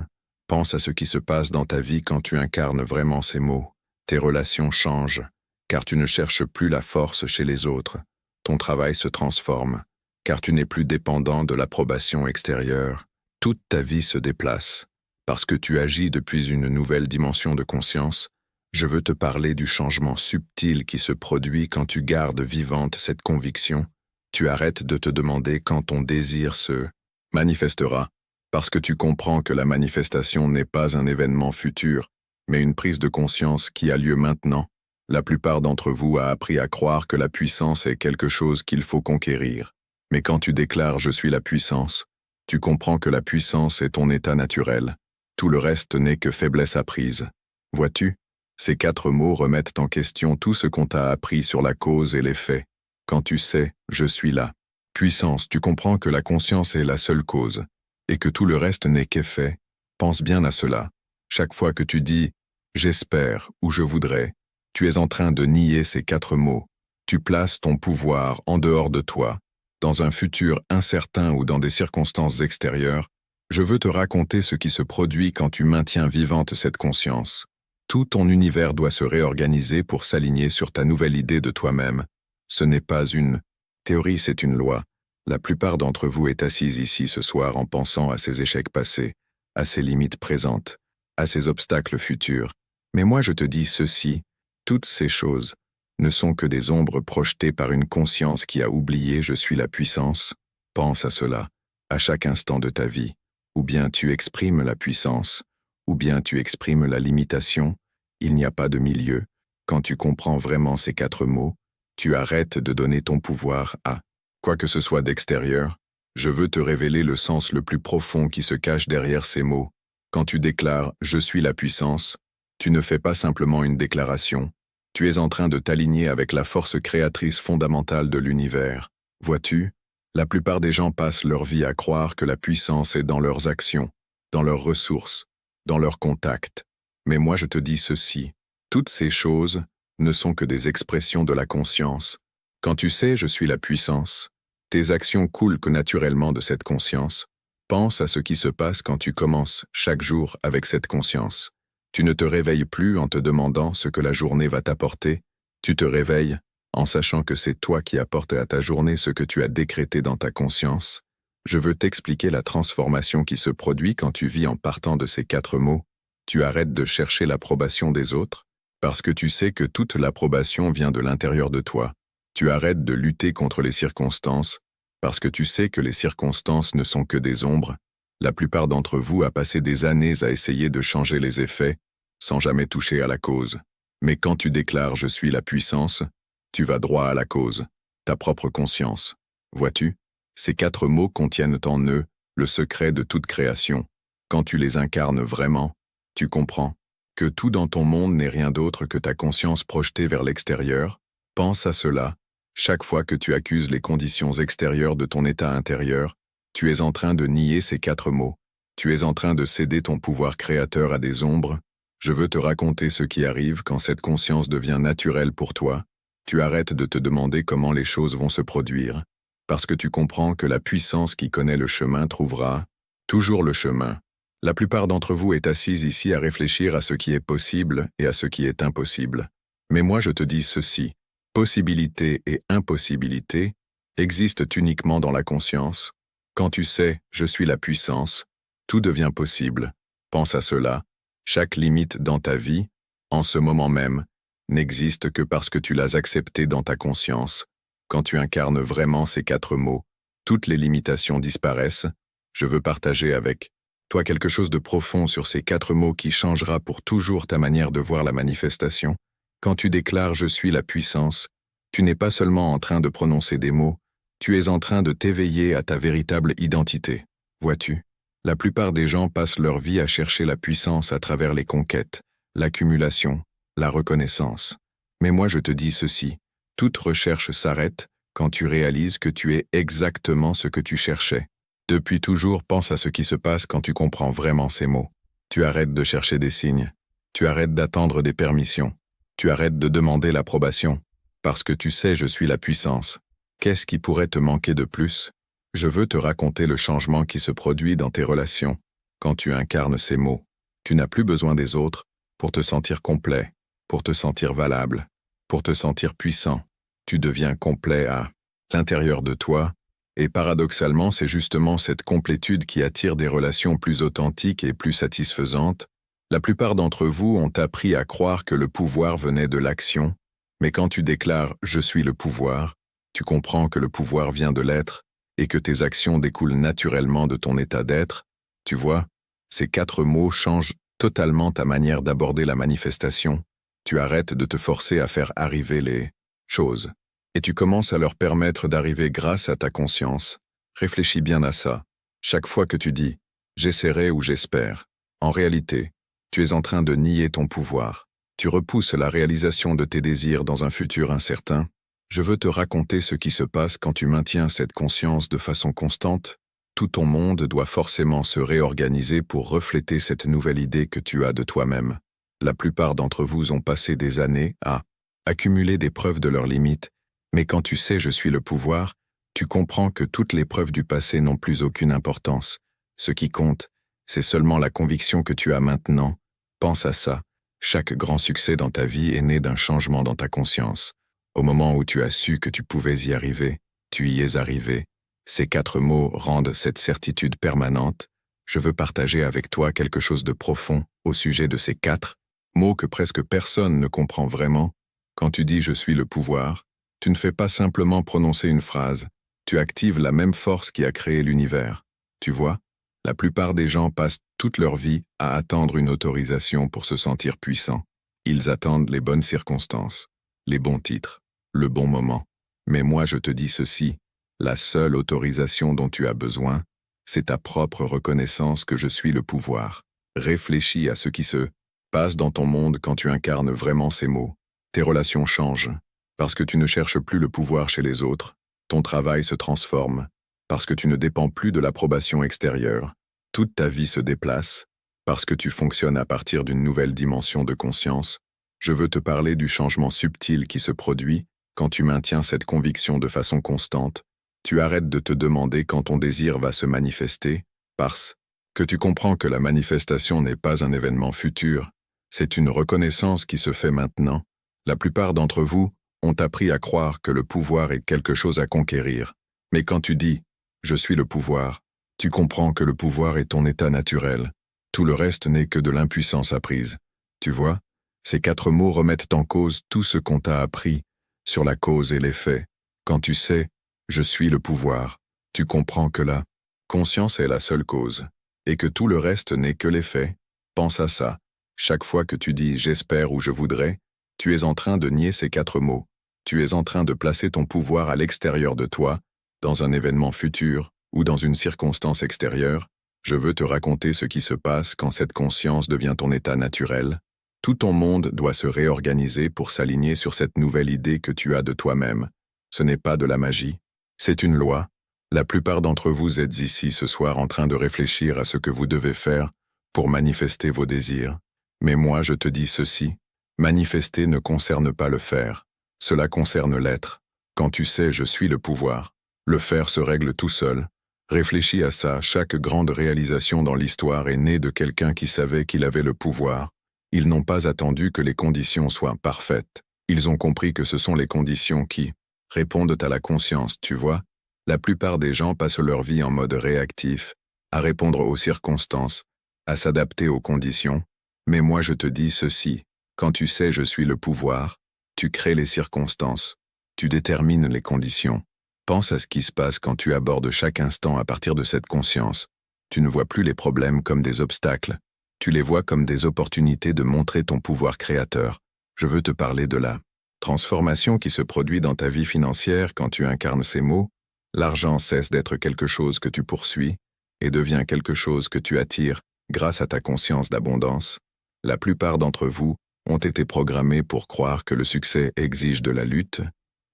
Pense à ce qui se passe dans ta vie quand tu incarnes vraiment ces mots. Tes relations changent, car tu ne cherches plus la force chez les autres. Ton travail se transforme, car tu n'es plus dépendant de l'approbation extérieure. Toute ta vie se déplace. Parce que tu agis depuis une nouvelle dimension de conscience, je veux te parler du changement subtil qui se produit quand tu gardes vivante cette conviction. Tu arrêtes de te demander quand ton désir se manifestera, parce que tu comprends que la manifestation n'est pas un événement futur, mais une prise de conscience qui a lieu maintenant. La plupart d'entre vous a appris à croire que la puissance est quelque chose qu'il faut conquérir. Mais quand tu déclares « je suis la puissance », tu comprends que la puissance est ton état naturel. Tout le reste n'est que faiblesse apprise. Vois-tu, ces 4 mots remettent en question tout ce qu'on t'a appris sur la cause et l'effet. Quand tu sais « je suis là », puissance, tu comprends que la conscience est la seule cause, et que tout le reste n'est qu'effet. Pense bien à cela. Chaque fois que tu dis « j'espère » ou « je voudrais », tu es en train de nier ces 4 mots. Tu places ton pouvoir en dehors de toi, dans un futur incertain ou dans des circonstances extérieures. Je veux te raconter ce qui se produit quand tu maintiens vivante cette conscience. Tout ton univers doit se réorganiser pour s'aligner sur ta nouvelle idée de toi-même. Ce n'est pas une théorie, c'est une loi. La plupart d'entre vous est assise ici ce soir en pensant à ses échecs passés, à ses limites présentes, à ses obstacles futurs. Mais moi je te dis ceci, toutes ces choses ne sont que des ombres projetées par une conscience qui a oublié « je suis la puissance ». Pense à cela, à chaque instant de ta vie. Ou bien tu exprimes la puissance, ou bien tu exprimes la limitation. Il n'y a pas de milieu. Quand tu comprends vraiment ces 4 mots, tu arrêtes de donner ton pouvoir à quoi que ce soit d'extérieur. Je veux te révéler le sens le plus profond qui se cache derrière ces mots. Quand tu déclares « je suis la puissance », tu ne fais pas simplement une déclaration. Tu es en train de t'aligner avec la force créatrice fondamentale de l'univers. Vois-tu, la plupart des gens passent leur vie à croire que la puissance est dans leurs actions, dans leurs ressources, dans leurs contacts. Mais moi je te dis ceci, toutes ces choses ne sont que des expressions de la conscience. Quand tu sais « je suis la puissance », tes actions coulent que naturellement de cette conscience. Pense à ce qui se passe quand tu commences chaque jour avec cette conscience. Tu ne te réveilles plus en te demandant ce que la journée va t'apporter. Tu te réveilles en sachant que c'est toi qui apportes à ta journée ce que tu as décrété dans ta conscience. Je veux t'expliquer la transformation qui se produit quand tu vis en partant de ces 4 mots. Tu arrêtes de chercher l'approbation des autres, parce que tu sais que toute l'approbation vient de l'intérieur de toi. Tu arrêtes de lutter contre les circonstances, parce que tu sais que les circonstances ne sont que des ombres. La plupart d'entre vous a passé des années à essayer de changer les effets, sans jamais toucher à la cause. Mais quand tu déclares « je suis la puissance », tu vas droit à la cause, ta propre conscience. Vois-tu, ces 4 mots contiennent en eux le secret de toute création. Quand tu les incarnes vraiment, tu comprends que tout dans ton monde n'est rien d'autre que ta conscience projetée vers l'extérieur. Pense à cela. Chaque fois que tu accuses les conditions extérieures de ton état intérieur, tu es en train de nier ces 4 mots. Tu es en train de céder ton pouvoir créateur à des ombres. Je veux te raconter ce qui arrive quand cette conscience devient naturelle pour toi. Tu arrêtes de te demander comment les choses vont se produire, parce que tu comprends que la puissance qui connaît le chemin trouvera toujours le chemin. La plupart d'entre vous est assise ici à réfléchir à ce qui est possible et à ce qui est impossible. Mais moi je te dis ceci, possibilité et impossibilité existent uniquement dans la conscience. Quand tu sais « je suis la puissance », tout devient possible. Pense à cela. Chaque limite dans ta vie, en ce moment même, n'existe que parce que tu l'as accepté dans ta conscience. Quand tu incarnes vraiment ces 4 mots, toutes les limitations disparaissent. Je veux partager avec toi quelque chose de profond sur ces 4 mots qui changera pour toujours ta manière de voir la manifestation. Quand tu déclares « je suis la puissance », tu n'es pas seulement en train de prononcer des mots, tu es en train de t'éveiller à ta véritable identité. Vois-tu, la plupart des gens passent leur vie à chercher la puissance à travers les conquêtes, l'accumulation, la reconnaissance. Mais moi je te dis ceci, Toute recherche s'arrête quand tu réalises que tu es exactement ce que tu cherchais. Depuis toujours, pense à ce qui se passe quand tu comprends vraiment ces mots. Tu arrêtes de chercher des signes. Tu arrêtes d'attendre des permissions. Tu arrêtes de demander l'approbation. Parce que tu sais, je suis la puissance. Qu'est-ce qui pourrait te manquer de plus? Je veux te raconter le changement qui se produit dans tes relations quand tu incarnes ces mots. Tu n'as plus besoin des autres pour te sentir complet, pour te sentir valable, pour te sentir puissant. Tu deviens complet à l'intérieur de toi, et paradoxalement, c'est justement cette complétude qui attire des relations plus authentiques et plus satisfaisantes. La plupart d'entre vous ont appris à croire que le pouvoir venait de l'action, mais quand tu déclares « je suis le pouvoir », tu comprends que le pouvoir vient de l'être et que tes actions découlent naturellement de ton état d'être. Tu vois, ces 4 mots changent totalement ta manière d'aborder la manifestation. Tu arrêtes de te forcer à faire arriver les choses, et tu commences à leur permettre d'arriver grâce à ta conscience. Réfléchis bien à ça. Chaque fois que tu dis « j'essaierai » ou « j'espère », en réalité, tu es en train de nier ton pouvoir. Tu repousses la réalisation de tes désirs dans un futur incertain. Je veux te raconter ce qui se passe quand tu maintiens cette conscience de façon constante. Tout ton monde doit forcément se réorganiser pour refléter cette nouvelle idée que tu as de toi-même. La plupart d'entre vous ont passé des années à accumuler des preuves de leurs limites, mais quand tu sais « je suis le pouvoir », tu comprends que toutes les preuves du passé n'ont plus aucune importance. Ce qui compte, c'est seulement la conviction que tu as maintenant. Pense à ça. Chaque grand succès dans ta vie est né d'un changement dans ta conscience. Au moment où tu as su que tu pouvais y arriver, tu y es arrivé. Ces 4 mots rendent cette certitude permanente. Je veux partager avec toi quelque chose de profond au sujet de ces 4 mots que presque personne ne comprend vraiment. Quand tu dis « je suis le pouvoir », tu ne fais pas simplement prononcer une phrase. Tu actives la même force qui a créé l'univers. Tu vois, la plupart des gens passent toute leur vie à attendre une autorisation pour se sentir puissants. Ils attendent les bonnes circonstances, les bons titres, le bon moment. Mais moi je te dis ceci, la seule autorisation dont tu as besoin, c'est ta propre reconnaissance que je suis le pouvoir. Réfléchis à ce qui se passe dans ton monde quand tu incarnes vraiment ces mots. Tes relations changent, parce que tu ne cherches plus le pouvoir chez les autres. Ton travail se transforme, parce que tu ne dépends plus de l'approbation extérieure. Toute ta vie se déplace, parce que tu fonctionnes à partir d'une nouvelle dimension de conscience. Je veux te parler du changement subtil qui se produit quand tu maintiens cette conviction de façon constante. Tu arrêtes de te demander quand ton désir va se manifester, parce que tu comprends que la manifestation n'est pas un événement futur, c'est une reconnaissance qui se fait maintenant. La plupart d'entre vous ont appris à croire que le pouvoir est quelque chose à conquérir. Mais quand tu dis « je suis le pouvoir », tu comprends que le pouvoir est ton état naturel. Tout le reste n'est que de l'impuissance apprise. Tu vois, ces 4 mots remettent en cause tout ce qu'on t'a appris sur la cause et l'effet. Quand tu sais « je suis le pouvoir », tu comprends que la conscience est la seule cause, et que tout le reste n'est que l'effet. Pense à ça. Chaque fois que tu dis « j'espère » ou « je voudrais », tu es en train de nier ces 4 mots. Tu es en train de placer ton pouvoir à l'extérieur de toi, dans un événement futur ou dans une circonstance extérieure. Je veux te raconter ce qui se passe quand cette conscience devient ton état naturel. Tout ton monde doit se réorganiser pour s'aligner sur cette nouvelle idée que tu as de toi-même. Ce n'est pas de la magie, c'est une loi. La plupart d'entre vous êtes ici ce soir en train de réfléchir à ce que vous devez faire pour manifester vos désirs. Mais moi je te dis ceci, manifester ne concerne pas le faire. Cela concerne l'être. Quand tu sais « je suis le pouvoir », le faire se règle tout seul. Réfléchis à ça, chaque grande réalisation dans l'histoire est née de quelqu'un qui savait qu'il avait le pouvoir. Ils n'ont pas attendu que les conditions soient parfaites. Ils ont compris que ce sont les conditions qui répondent à la conscience, tu vois. La plupart des gens passent leur vie en mode réactif, à répondre aux circonstances, à s'adapter aux conditions. Mais moi je te dis ceci, quand tu sais « je suis le pouvoir », tu crées les circonstances, tu détermines les conditions. Pense à ce qui se passe quand tu abordes chaque instant à partir de cette conscience. Tu ne vois plus les problèmes comme des obstacles, tu les vois comme des opportunités de montrer ton pouvoir créateur. Je veux te parler de la transformation qui se produit dans ta vie financière quand tu incarnes ces mots. L'argent cesse d'être quelque chose que tu poursuis et devient quelque chose que tu attires grâce à ta conscience d'abondance. La plupart d'entre vous ont été programmés pour croire que le succès exige de la lutte,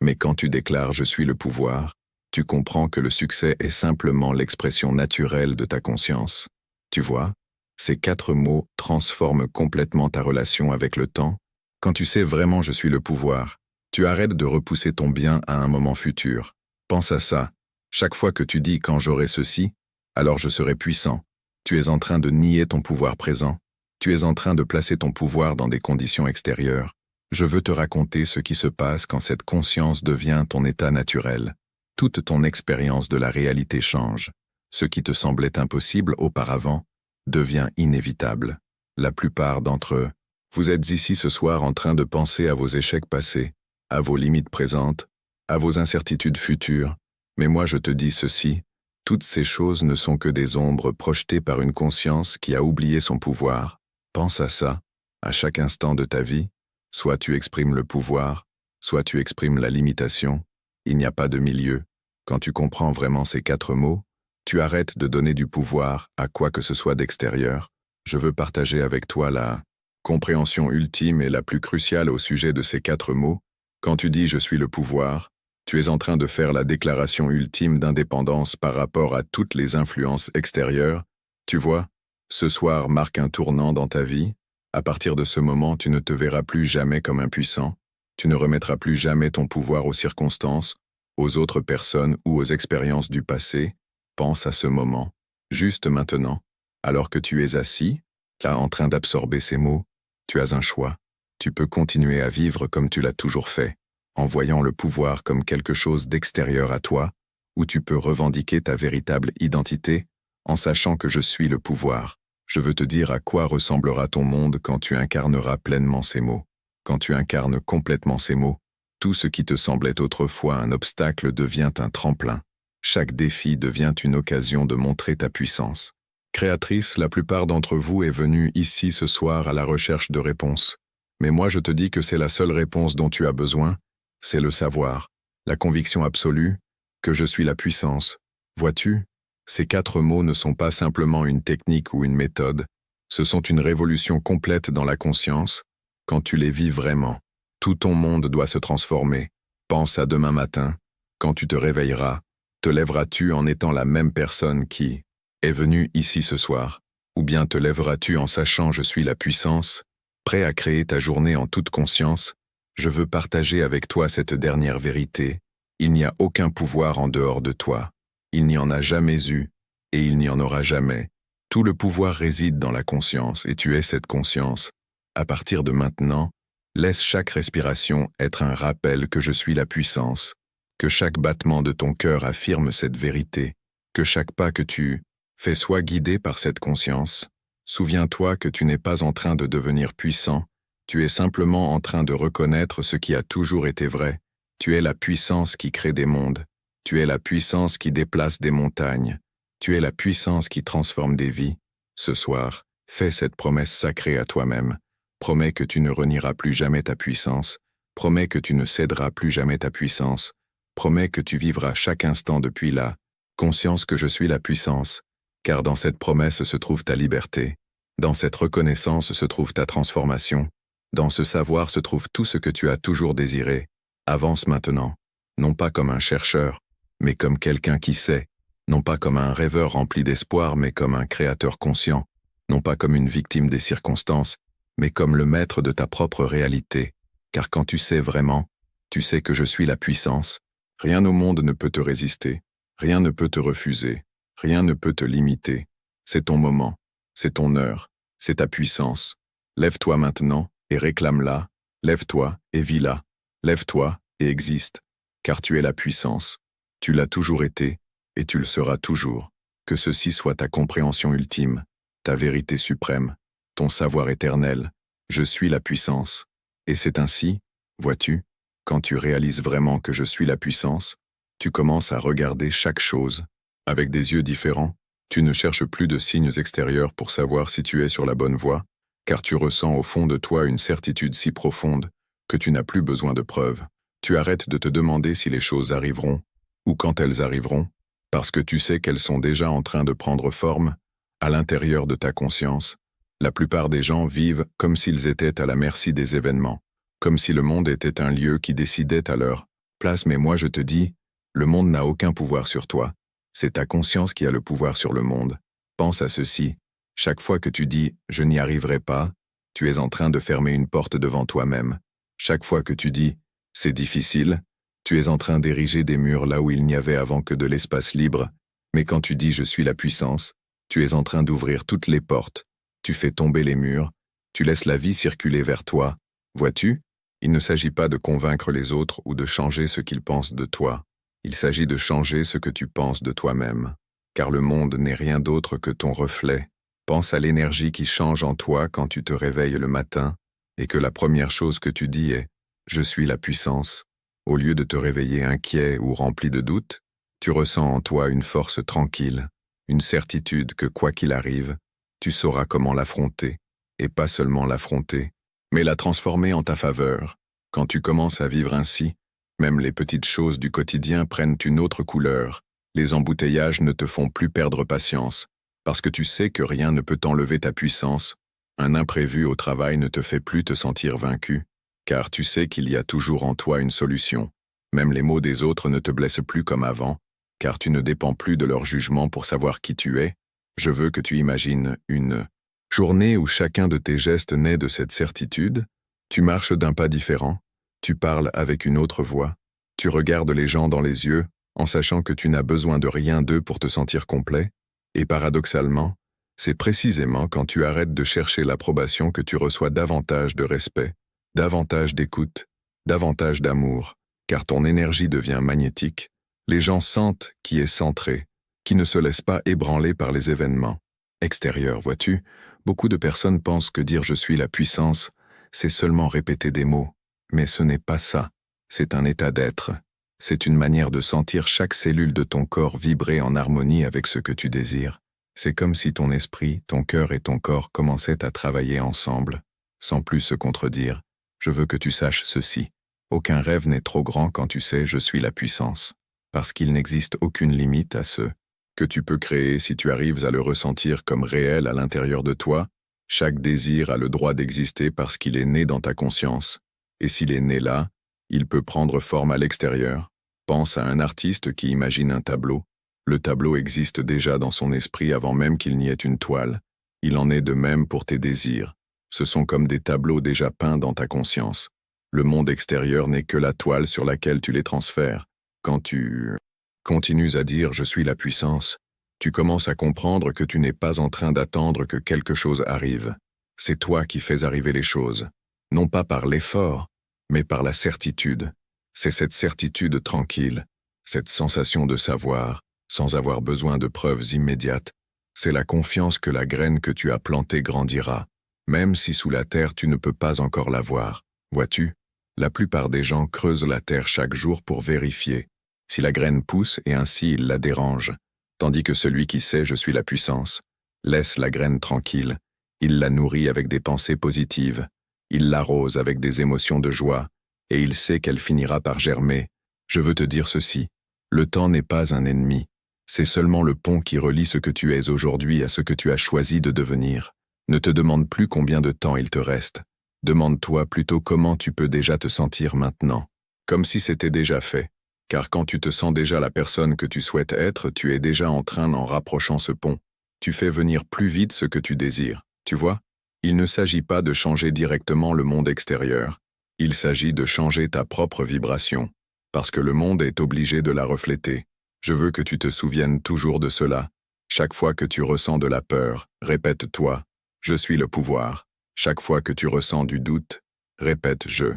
Mais quand tu déclares « je suis le pouvoir », tu comprends que le succès est simplement l'expression naturelle de ta conscience. Tu vois, ces 4 mots transforment complètement ta relation avec le temps. Quand tu sais vraiment « je suis le pouvoir », tu arrêtes de repousser ton bien à un moment futur. Pense à ça. Chaque fois que tu dis « quand j'aurai ceci », alors je serai puissant. Tu es en train de nier ton pouvoir présent. Tu es en train de placer ton pouvoir dans des conditions extérieures. Je veux te raconter ce qui se passe quand cette conscience devient ton état naturel. Toute ton expérience de la réalité change. Ce qui te semblait impossible auparavant devient inévitable. La plupart d'entre eux, vous êtes ici ce soir en train de penser à vos échecs passés, à vos limites présentes, à vos incertitudes futures. Mais moi je te dis ceci, toutes ces choses ne sont que des ombres projetées par une conscience qui a oublié son pouvoir. Pense à ça, à chaque instant de ta vie. Soit tu exprimes le pouvoir, soit tu exprimes la limitation. Il n'y a pas de milieu. Quand tu comprends vraiment ces 4 mots, tu arrêtes de donner du pouvoir à quoi que ce soit d'extérieur. Je veux partager avec toi la compréhension ultime et la plus cruciale au sujet de ces 4 mots. Quand tu dis « je suis le pouvoir », tu es en train de faire la déclaration ultime d'indépendance par rapport à toutes les influences extérieures. Tu vois, ce soir marque un tournant dans ta vie. À partir de ce moment, tu ne te verras plus jamais comme impuissant. Tu ne remettras plus jamais ton pouvoir aux circonstances, aux autres personnes ou aux expériences du passé. Pense à ce moment, juste maintenant, alors que tu es assis, là en train d'absorber ces mots. Tu as un choix. Tu peux continuer à vivre comme tu l'as toujours fait, en voyant le pouvoir comme quelque chose d'extérieur à toi, ou tu peux revendiquer ta véritable identité en sachant que je suis le pouvoir. Je veux te dire à quoi ressemblera ton monde quand tu incarneras pleinement ces mots. Quand tu incarnes complètement ces mots, tout ce qui te semblait autrefois un obstacle devient un tremplin. Chaque défi devient une occasion de montrer ta puissance. Créatrice, la plupart d'entre vous est venue ici ce soir à la recherche de réponses. Mais moi je te dis que c'est la seule réponse dont tu as besoin, c'est le savoir, la conviction absolue, que je suis la puissance. Vois-tu, ces 4 mots ne sont pas simplement une technique ou une méthode, ce sont une révolution complète dans la conscience. Quand tu les vis vraiment, tout ton monde doit se transformer. Pense à demain matin, quand tu te réveilleras, te lèveras-tu en étant la même personne qui est venue ici ce soir, ou bien te lèveras-tu en sachant je suis la puissance, prêt à créer ta journée en toute conscience? Je veux partager avec toi cette dernière vérité. Il n'y a aucun pouvoir en dehors de toi. Il n'y en a jamais eu, et il n'y en aura jamais. Tout le pouvoir réside dans la conscience, et tu es cette conscience. À partir de maintenant, laisse chaque respiration être un rappel que je suis la puissance, que chaque battement de ton cœur affirme cette vérité, que chaque pas que tu fais soit guidé par cette conscience. Souviens-toi que tu n'es pas en train de devenir puissant, tu es simplement en train de reconnaître ce qui a toujours été vrai. Tu es la puissance qui crée des mondes. Tu es la puissance qui déplace des montagnes. Tu es la puissance qui transforme des vies. Ce soir, fais cette promesse sacrée à toi-même. Promets que tu ne renieras plus jamais ta puissance. Promets que tu ne céderas plus jamais ta puissance. Promets que tu vivras chaque instant depuis là. Conscience que je suis la puissance. Car dans cette promesse se trouve ta liberté. Dans cette reconnaissance se trouve ta transformation. Dans ce savoir se trouve tout ce que tu as toujours désiré. Avance maintenant, non pas comme un chercheur, mais comme quelqu'un qui sait, non pas comme un rêveur rempli d'espoir, mais comme un créateur conscient, non pas comme une victime des circonstances, mais comme le maître de ta propre réalité. Car quand tu sais vraiment, tu sais que je suis la puissance. Rien au monde ne peut te résister, rien ne peut te refuser, rien ne peut te limiter. C'est ton moment, c'est ton heure, c'est ta puissance. Lève-toi maintenant et réclame-la, lève-toi et vis-la. Lève-toi et existe, car tu es la puissance. Tu l'as toujours été, et tu le seras toujours. Que ceci soit ta compréhension ultime, ta vérité suprême, ton savoir éternel. Je suis la puissance. Et c'est ainsi, vois-tu, quand tu réalises vraiment que je suis la puissance, tu commences à regarder chaque chose avec des yeux différents. Tu ne cherches plus de signes extérieurs pour savoir si tu es sur la bonne voie, car tu ressens au fond de toi une certitude si profonde que tu n'as plus besoin de preuves. Tu arrêtes de te demander si les choses arriveront, ou quand elles arriveront, parce que tu sais qu'elles sont déjà en train de prendre forme, à l'intérieur de ta conscience. La plupart des gens vivent comme s'ils étaient à la merci des événements, comme si le monde était un lieu qui décidait à leur place, mais moi je te dis, le monde n'a aucun pouvoir sur toi. C'est ta conscience qui a le pouvoir sur le monde. Pense à ceci. Chaque fois que tu dis « je n'y arriverai pas », tu es en train de fermer une porte devant toi-même. Chaque fois que tu dis « c'est difficile », tu es en train d'ériger des murs là où il n'y avait avant que de l'espace libre. Mais quand tu dis « je suis la puissance », tu es en train d'ouvrir toutes les portes. Tu fais tomber les murs. Tu laisses la vie circuler vers toi. Vois-tu? Il ne s'agit pas de convaincre les autres ou de changer ce qu'ils pensent de toi. Il s'agit de changer ce que tu penses de toi-même. Car le monde n'est rien d'autre que ton reflet. Pense à l'énergie qui change en toi quand tu te réveilles le matin et que la première chose que tu dis est « je suis la puissance ». Au lieu de te réveiller inquiet ou rempli de doutes, tu ressens en toi une force tranquille, une certitude que quoi qu'il arrive, tu sauras comment l'affronter, et pas seulement l'affronter, mais la transformer en ta faveur. Quand tu commences à vivre ainsi, même les petites choses du quotidien prennent une autre couleur. Les embouteillages ne te font plus perdre patience, parce que tu sais que rien ne peut t'enlever ta puissance. Un imprévu au travail ne te fait plus te sentir vaincu, car tu sais qu'il y a toujours en toi une solution. Même les mots des autres ne te blessent plus comme avant, car tu ne dépends plus de leur jugement pour savoir qui tu es. Je veux que tu imagines une journée où chacun de tes gestes naît de cette certitude. Tu marches d'un pas différent, tu parles avec une autre voix, tu regardes les gens dans les yeux en sachant que tu n'as besoin de rien d'eux pour te sentir complet, et paradoxalement, c'est précisément quand tu arrêtes de chercher l'approbation que tu reçois davantage de respect, davantage d'écoute, davantage d'amour, car ton énergie devient magnétique. Les gens sentent qui est centré, qui ne se laisse pas ébranler par les événements extérieurs, vois-tu. Beaucoup de personnes pensent que dire « je suis la puissance », c'est seulement répéter des mots. Mais ce n'est pas ça. C'est un état d'être. C'est une manière de sentir chaque cellule de ton corps vibrer en harmonie avec ce que tu désires. C'est comme si ton esprit, ton cœur et ton corps commençaient à travailler ensemble, sans plus se contredire. Je veux que tu saches ceci. Aucun rêve n'est trop grand quand tu sais « je suis la puissance », parce qu'il n'existe aucune limite à ce que tu peux créer si tu arrives à le ressentir comme réel à l'intérieur de toi. Chaque désir a le droit d'exister parce qu'il est né dans ta conscience. Et s'il est né là, il peut prendre forme à l'extérieur. Pense à un artiste qui imagine un tableau. Le tableau existe déjà dans son esprit avant même qu'il n'y ait une toile. Il en est de même pour tes désirs. Ce sont comme des tableaux déjà peints dans ta conscience. Le monde extérieur n'est que la toile sur laquelle tu les transfères. Quand tu continues à dire « je suis la puissance », tu commences à comprendre que tu n'es pas en train d'attendre que quelque chose arrive. C'est toi qui fais arriver les choses, non pas par l'effort, mais par la certitude. C'est cette certitude tranquille, cette sensation de savoir, sans avoir besoin de preuves immédiates. C'est la confiance que la graine que tu as plantée grandira, même si sous la terre tu ne peux pas encore la voir. Vois-tu, la plupart des gens creusent la terre chaque jour pour vérifier si la graine pousse et ainsi ils la dérangent. Tandis que celui qui sait « je suis la puissance » laisse la graine tranquille, il la nourrit avec des pensées positives, il l'arrose avec des émotions de joie, et il sait qu'elle finira par germer. Je veux te dire ceci, le temps n'est pas un ennemi, c'est seulement le pont qui relie ce que tu es aujourd'hui à ce que tu as choisi de devenir. Ne te demande plus combien de temps il te reste, demande-toi plutôt comment tu peux déjà te sentir maintenant, comme si c'était déjà fait. Car quand tu te sens déjà la personne que tu souhaites être, tu es déjà en train en rapprochant ce pont. Tu fais venir plus vite ce que tu désires. Tu vois, il ne s'agit pas de changer directement le monde extérieur. Il s'agit de changer ta propre vibration, parce que le monde est obligé de la refléter. Je veux que tu te souviennes toujours de cela. Chaque fois que tu ressens de la peur, répète-toi « Je suis le pouvoir ». Chaque fois que tu ressens du doute, répète « Je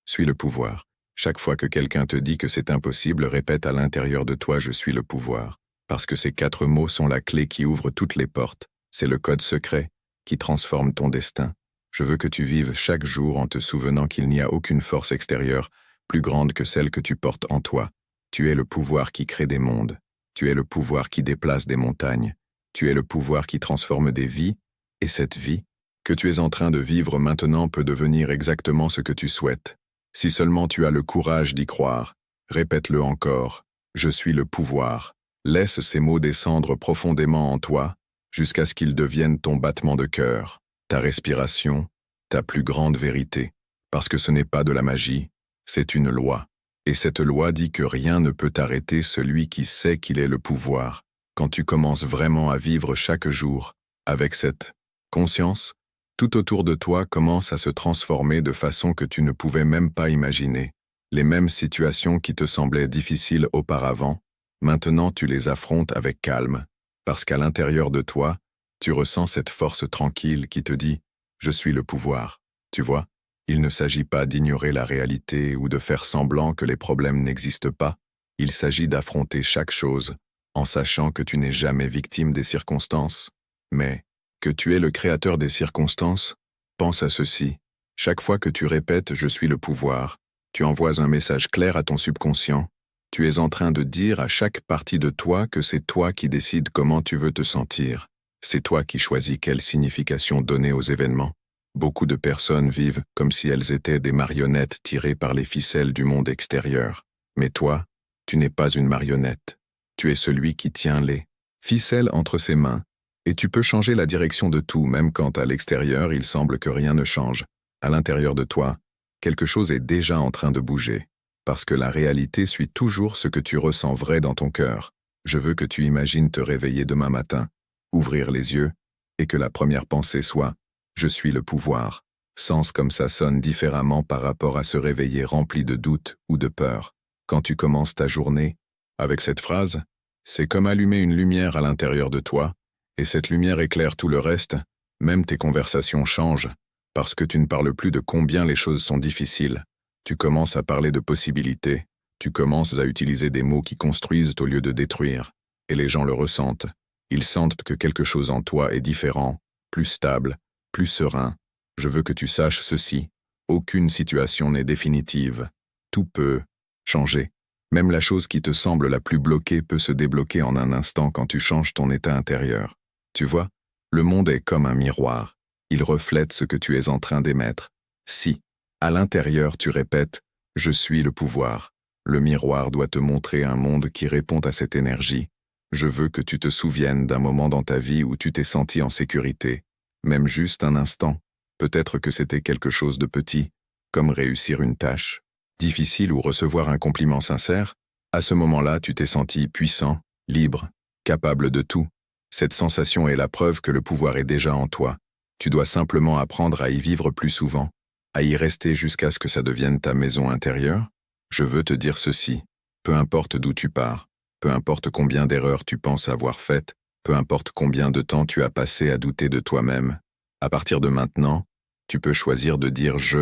suis le pouvoir ». Chaque fois que quelqu'un te dit que c'est impossible, répète à l'intérieur de toi « Je suis le pouvoir ». Parce que ces 4 mots sont la clé qui ouvre toutes les portes. C'est le code secret qui transforme ton destin. Je veux que tu vives chaque jour en te souvenant qu'il n'y a aucune force extérieure plus grande que celle que tu portes en toi. Tu es le pouvoir qui crée des mondes. Tu es le pouvoir qui déplace des montagnes. Tu es le pouvoir qui transforme des vies. Et cette vie que tu es en train de vivre maintenant peut devenir exactement ce que tu souhaites. Si seulement tu as le courage d'y croire, répète-le encore, « Je suis le pouvoir ». Laisse ces mots descendre profondément en toi, jusqu'à ce qu'ils deviennent ton battement de cœur, ta respiration, ta plus grande vérité. Parce que ce n'est pas de la magie, c'est une loi. Et cette loi dit que rien ne peut arrêter celui qui sait qu'il est le pouvoir. Quand tu commences vraiment à vivre chaque jour, avec cette conscience, tout autour de toi commence à se transformer de façon que tu ne pouvais même pas imaginer. Les mêmes situations qui te semblaient difficiles auparavant, maintenant tu les affrontes avec calme, parce qu'à l'intérieur de toi, tu ressens cette force tranquille qui te dit « Je suis le pouvoir ». Tu vois, il ne s'agit pas d'ignorer la réalité ou de faire semblant que les problèmes n'existent pas, il s'agit d'affronter chaque chose en sachant que tu n'es jamais victime des circonstances, mais que tu es le créateur des circonstances. Pense à ceci, chaque fois que tu répètes « Je suis le pouvoir », tu envoies un message clair à ton subconscient. Tu es en train de dire à chaque partie de toi que c'est toi qui décides comment tu veux te sentir. C'est toi qui choisis quelle signification donner aux événements. Beaucoup de personnes vivent comme si elles étaient des marionnettes tirées par les ficelles du monde extérieur. Mais toi, tu n'es pas une marionnette. Tu es celui qui tient les ficelles entre ses mains. Et tu peux changer la direction de tout, même quand à l'extérieur il semble que rien ne change. À l'intérieur de toi, quelque chose est déjà en train de bouger. Parce que la réalité suit toujours ce que tu ressens vrai dans ton cœur. Je veux que tu imagines te réveiller demain matin, ouvrir les yeux, et que la première pensée soit « Je suis le pouvoir ». Sens comme ça sonne différemment par rapport à se réveiller rempli de doutes ou de peur. Quand tu commences ta journée, avec cette phrase, c'est comme allumer une lumière à l'intérieur de toi, et cette lumière éclaire tout le reste, même tes conversations changent, parce que tu ne parles plus de combien les choses sont difficiles. Tu commences à parler de possibilités, tu commences à utiliser des mots qui construisent au lieu de détruire, et les gens le ressentent. Ils sentent que quelque chose en toi est différent, plus stable, plus serein. Je veux que tu saches ceci, aucune situation n'est définitive. Tout peut changer. Même la chose qui te semble la plus bloquée peut se débloquer en un instant quand tu changes ton état intérieur. Tu vois, le monde est comme un miroir. Il reflète ce que tu es en train d'émettre. Si, à l'intérieur, tu répètes « Je suis le pouvoir », le miroir doit te montrer un monde qui répond à cette énergie. Je veux que tu te souviennes d'un moment dans ta vie où tu t'es senti en sécurité, même juste un instant. Peut-être que c'était quelque chose de petit, comme réussir une tâche difficile ou recevoir un compliment sincère. À ce moment-là, tu t'es senti puissant, libre, capable de tout. Cette sensation est la preuve que le pouvoir est déjà en toi. Tu dois simplement apprendre à y vivre plus souvent, à y rester jusqu'à ce que ça devienne ta maison intérieure. Je veux te dire ceci, peu importe d'où tu pars, peu importe combien d'erreurs tu penses avoir faites, peu importe combien de temps tu as passé à douter de toi-même, à partir de maintenant, tu peux choisir de dire « Je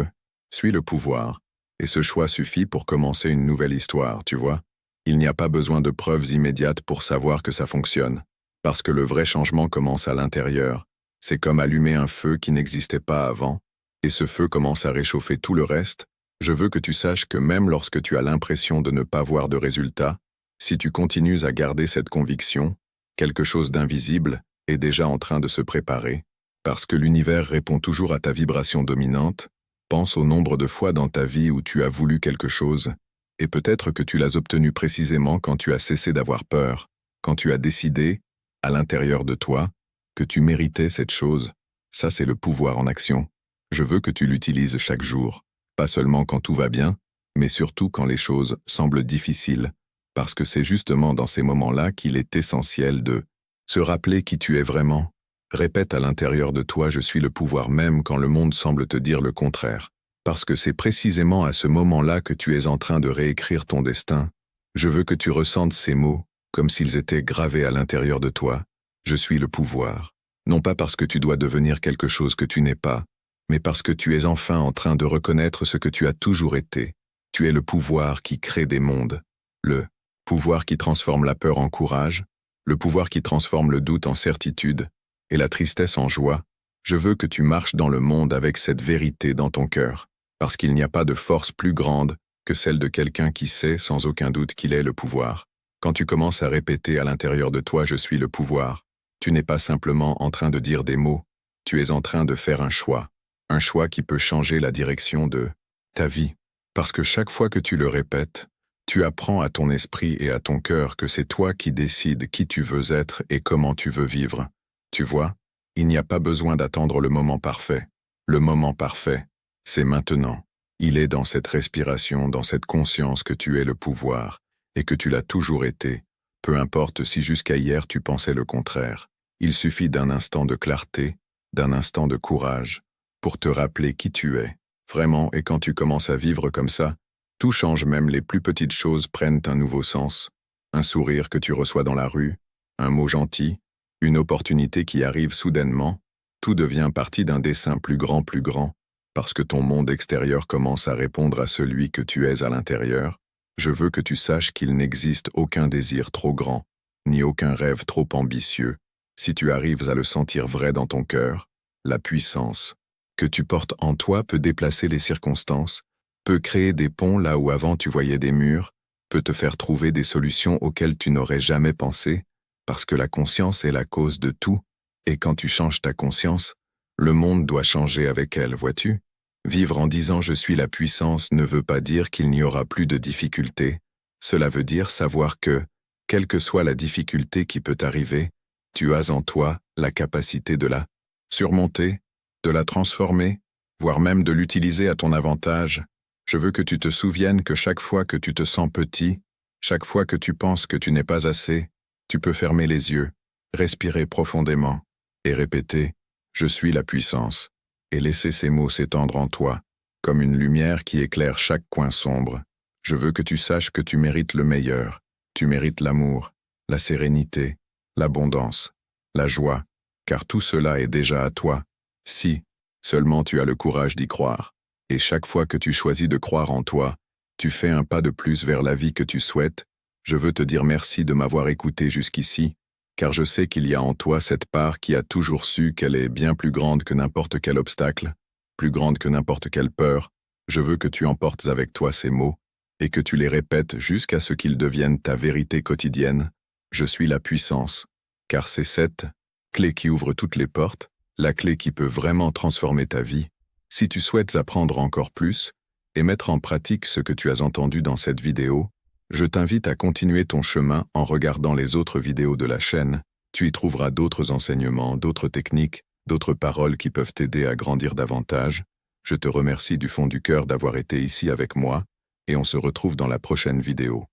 suis le pouvoir ». Et ce choix suffit pour commencer une nouvelle histoire, tu vois. Il n'y a pas besoin de preuves immédiates pour savoir que ça fonctionne. Parce que le vrai changement commence à l'intérieur. C'est comme allumer un feu qui n'existait pas avant, et ce feu commence à réchauffer tout le reste. Je veux que tu saches que même lorsque tu as l'impression de ne pas voir de résultat, si tu continues à garder cette conviction, quelque chose d'invisible est déjà en train de se préparer. Parce que l'univers répond toujours à ta vibration dominante. Pense au nombre de fois dans ta vie où tu as voulu quelque chose, et peut-être que tu l'as obtenu précisément quand tu as cessé d'avoir peur, quand tu as décidé, à l'intérieur de toi, que tu méritais cette chose. Ça, c'est le pouvoir en action. Je veux que tu l'utilises chaque jour, pas seulement quand tout va bien, mais surtout quand les choses semblent difficiles, parce que c'est justement dans ces moments-là qu'il est essentiel de se rappeler qui tu es vraiment. Répète à l'intérieur de toi « Je suis le pouvoir » même quand le monde semble te dire le contraire. Parce que c'est précisément à ce moment-là que tu es en train de réécrire ton destin. Je veux que tu ressentes ces mots, comme s'ils étaient gravés à l'intérieur de toi. Je suis le pouvoir. Non pas parce que tu dois devenir quelque chose que tu n'es pas, mais parce que tu es enfin en train de reconnaître ce que tu as toujours été. Tu es le pouvoir qui crée des mondes. Le pouvoir qui transforme la peur en courage, le pouvoir qui transforme le doute en certitude, et la tristesse en joie. Je veux que tu marches dans le monde avec cette vérité dans ton cœur, parce qu'il n'y a pas de force plus grande que celle de quelqu'un qui sait sans aucun doute qu'il est le pouvoir. Quand tu commences à répéter à l'intérieur de toi « Je suis le pouvoir », tu n'es pas simplement en train de dire des mots, tu es en train de faire un choix qui peut changer la direction de ta vie. Parce que chaque fois que tu le répètes, tu apprends à ton esprit et à ton cœur que c'est toi qui décides qui tu veux être et comment tu veux vivre. Tu vois, il n'y a pas besoin d'attendre le moment parfait. Le moment parfait, c'est maintenant. Il est dans cette respiration, dans cette conscience que tu es le pouvoir, et que tu l'as toujours été, peu importe si jusqu'à hier tu pensais le contraire. Il suffit d'un instant de clarté, d'un instant de courage, pour te rappeler qui tu es, vraiment, et quand tu commences à vivre comme ça, tout change, même les plus petites choses prennent un nouveau sens. Un sourire que tu reçois dans la rue, un mot gentil, une opportunité qui arrive soudainement, tout devient partie d'un dessein plus grand, parce que ton monde extérieur commence à répondre à celui que tu es à l'intérieur. Je veux que tu saches qu'il n'existe aucun désir trop grand, ni aucun rêve trop ambitieux, si tu arrives à le sentir vrai dans ton cœur. La puissance que tu portes en toi peut déplacer les circonstances, peut créer des ponts là où avant tu voyais des murs, peut te faire trouver des solutions auxquelles tu n'aurais jamais pensé, parce que la conscience est la cause de tout, et quand tu changes ta conscience, le monde doit changer avec elle, vois-tu? Vivre en disant « je suis la puissance » ne veut pas dire qu'il n'y aura plus de difficultés. Cela veut dire savoir que, quelle que soit la difficulté qui peut arriver, tu as en toi la capacité de la surmonter, de la transformer, voire même de l'utiliser à ton avantage. Je veux que tu te souviennes que chaque fois que tu te sens petit, chaque fois que tu penses que tu n'es pas assez, tu peux fermer les yeux, respirer profondément et répéter « je suis la puissance » et laisser ces mots s'étendre en toi, comme une lumière qui éclaire chaque coin sombre. Je veux que tu saches que tu mérites le meilleur, tu mérites l'amour, la sérénité, l'abondance, la joie, car tout cela est déjà à toi, si seulement tu as le courage d'y croire. Et chaque fois que tu choisis de croire en toi, tu fais un pas de plus vers la vie que tu souhaites. Je veux te dire merci de m'avoir écouté jusqu'ici, car je sais qu'il y a en toi cette part qui a toujours su qu'elle est bien plus grande que n'importe quel obstacle, plus grande que n'importe quelle peur. Je veux que tu emportes avec toi ces mots, et que tu les répètes jusqu'à ce qu'ils deviennent ta vérité quotidienne. Je suis la puissance, car c'est cette clé qui ouvre toutes les portes, la clé qui peut vraiment transformer ta vie. Si tu souhaites apprendre encore plus, et mettre en pratique ce que tu as entendu dans cette vidéo, je t'invite à continuer ton chemin en regardant les autres vidéos de la chaîne. Tu y trouveras d'autres enseignements, d'autres techniques, d'autres paroles qui peuvent t'aider à grandir davantage. Je te remercie du fond du cœur d'avoir été ici avec moi, et on se retrouve dans la prochaine vidéo.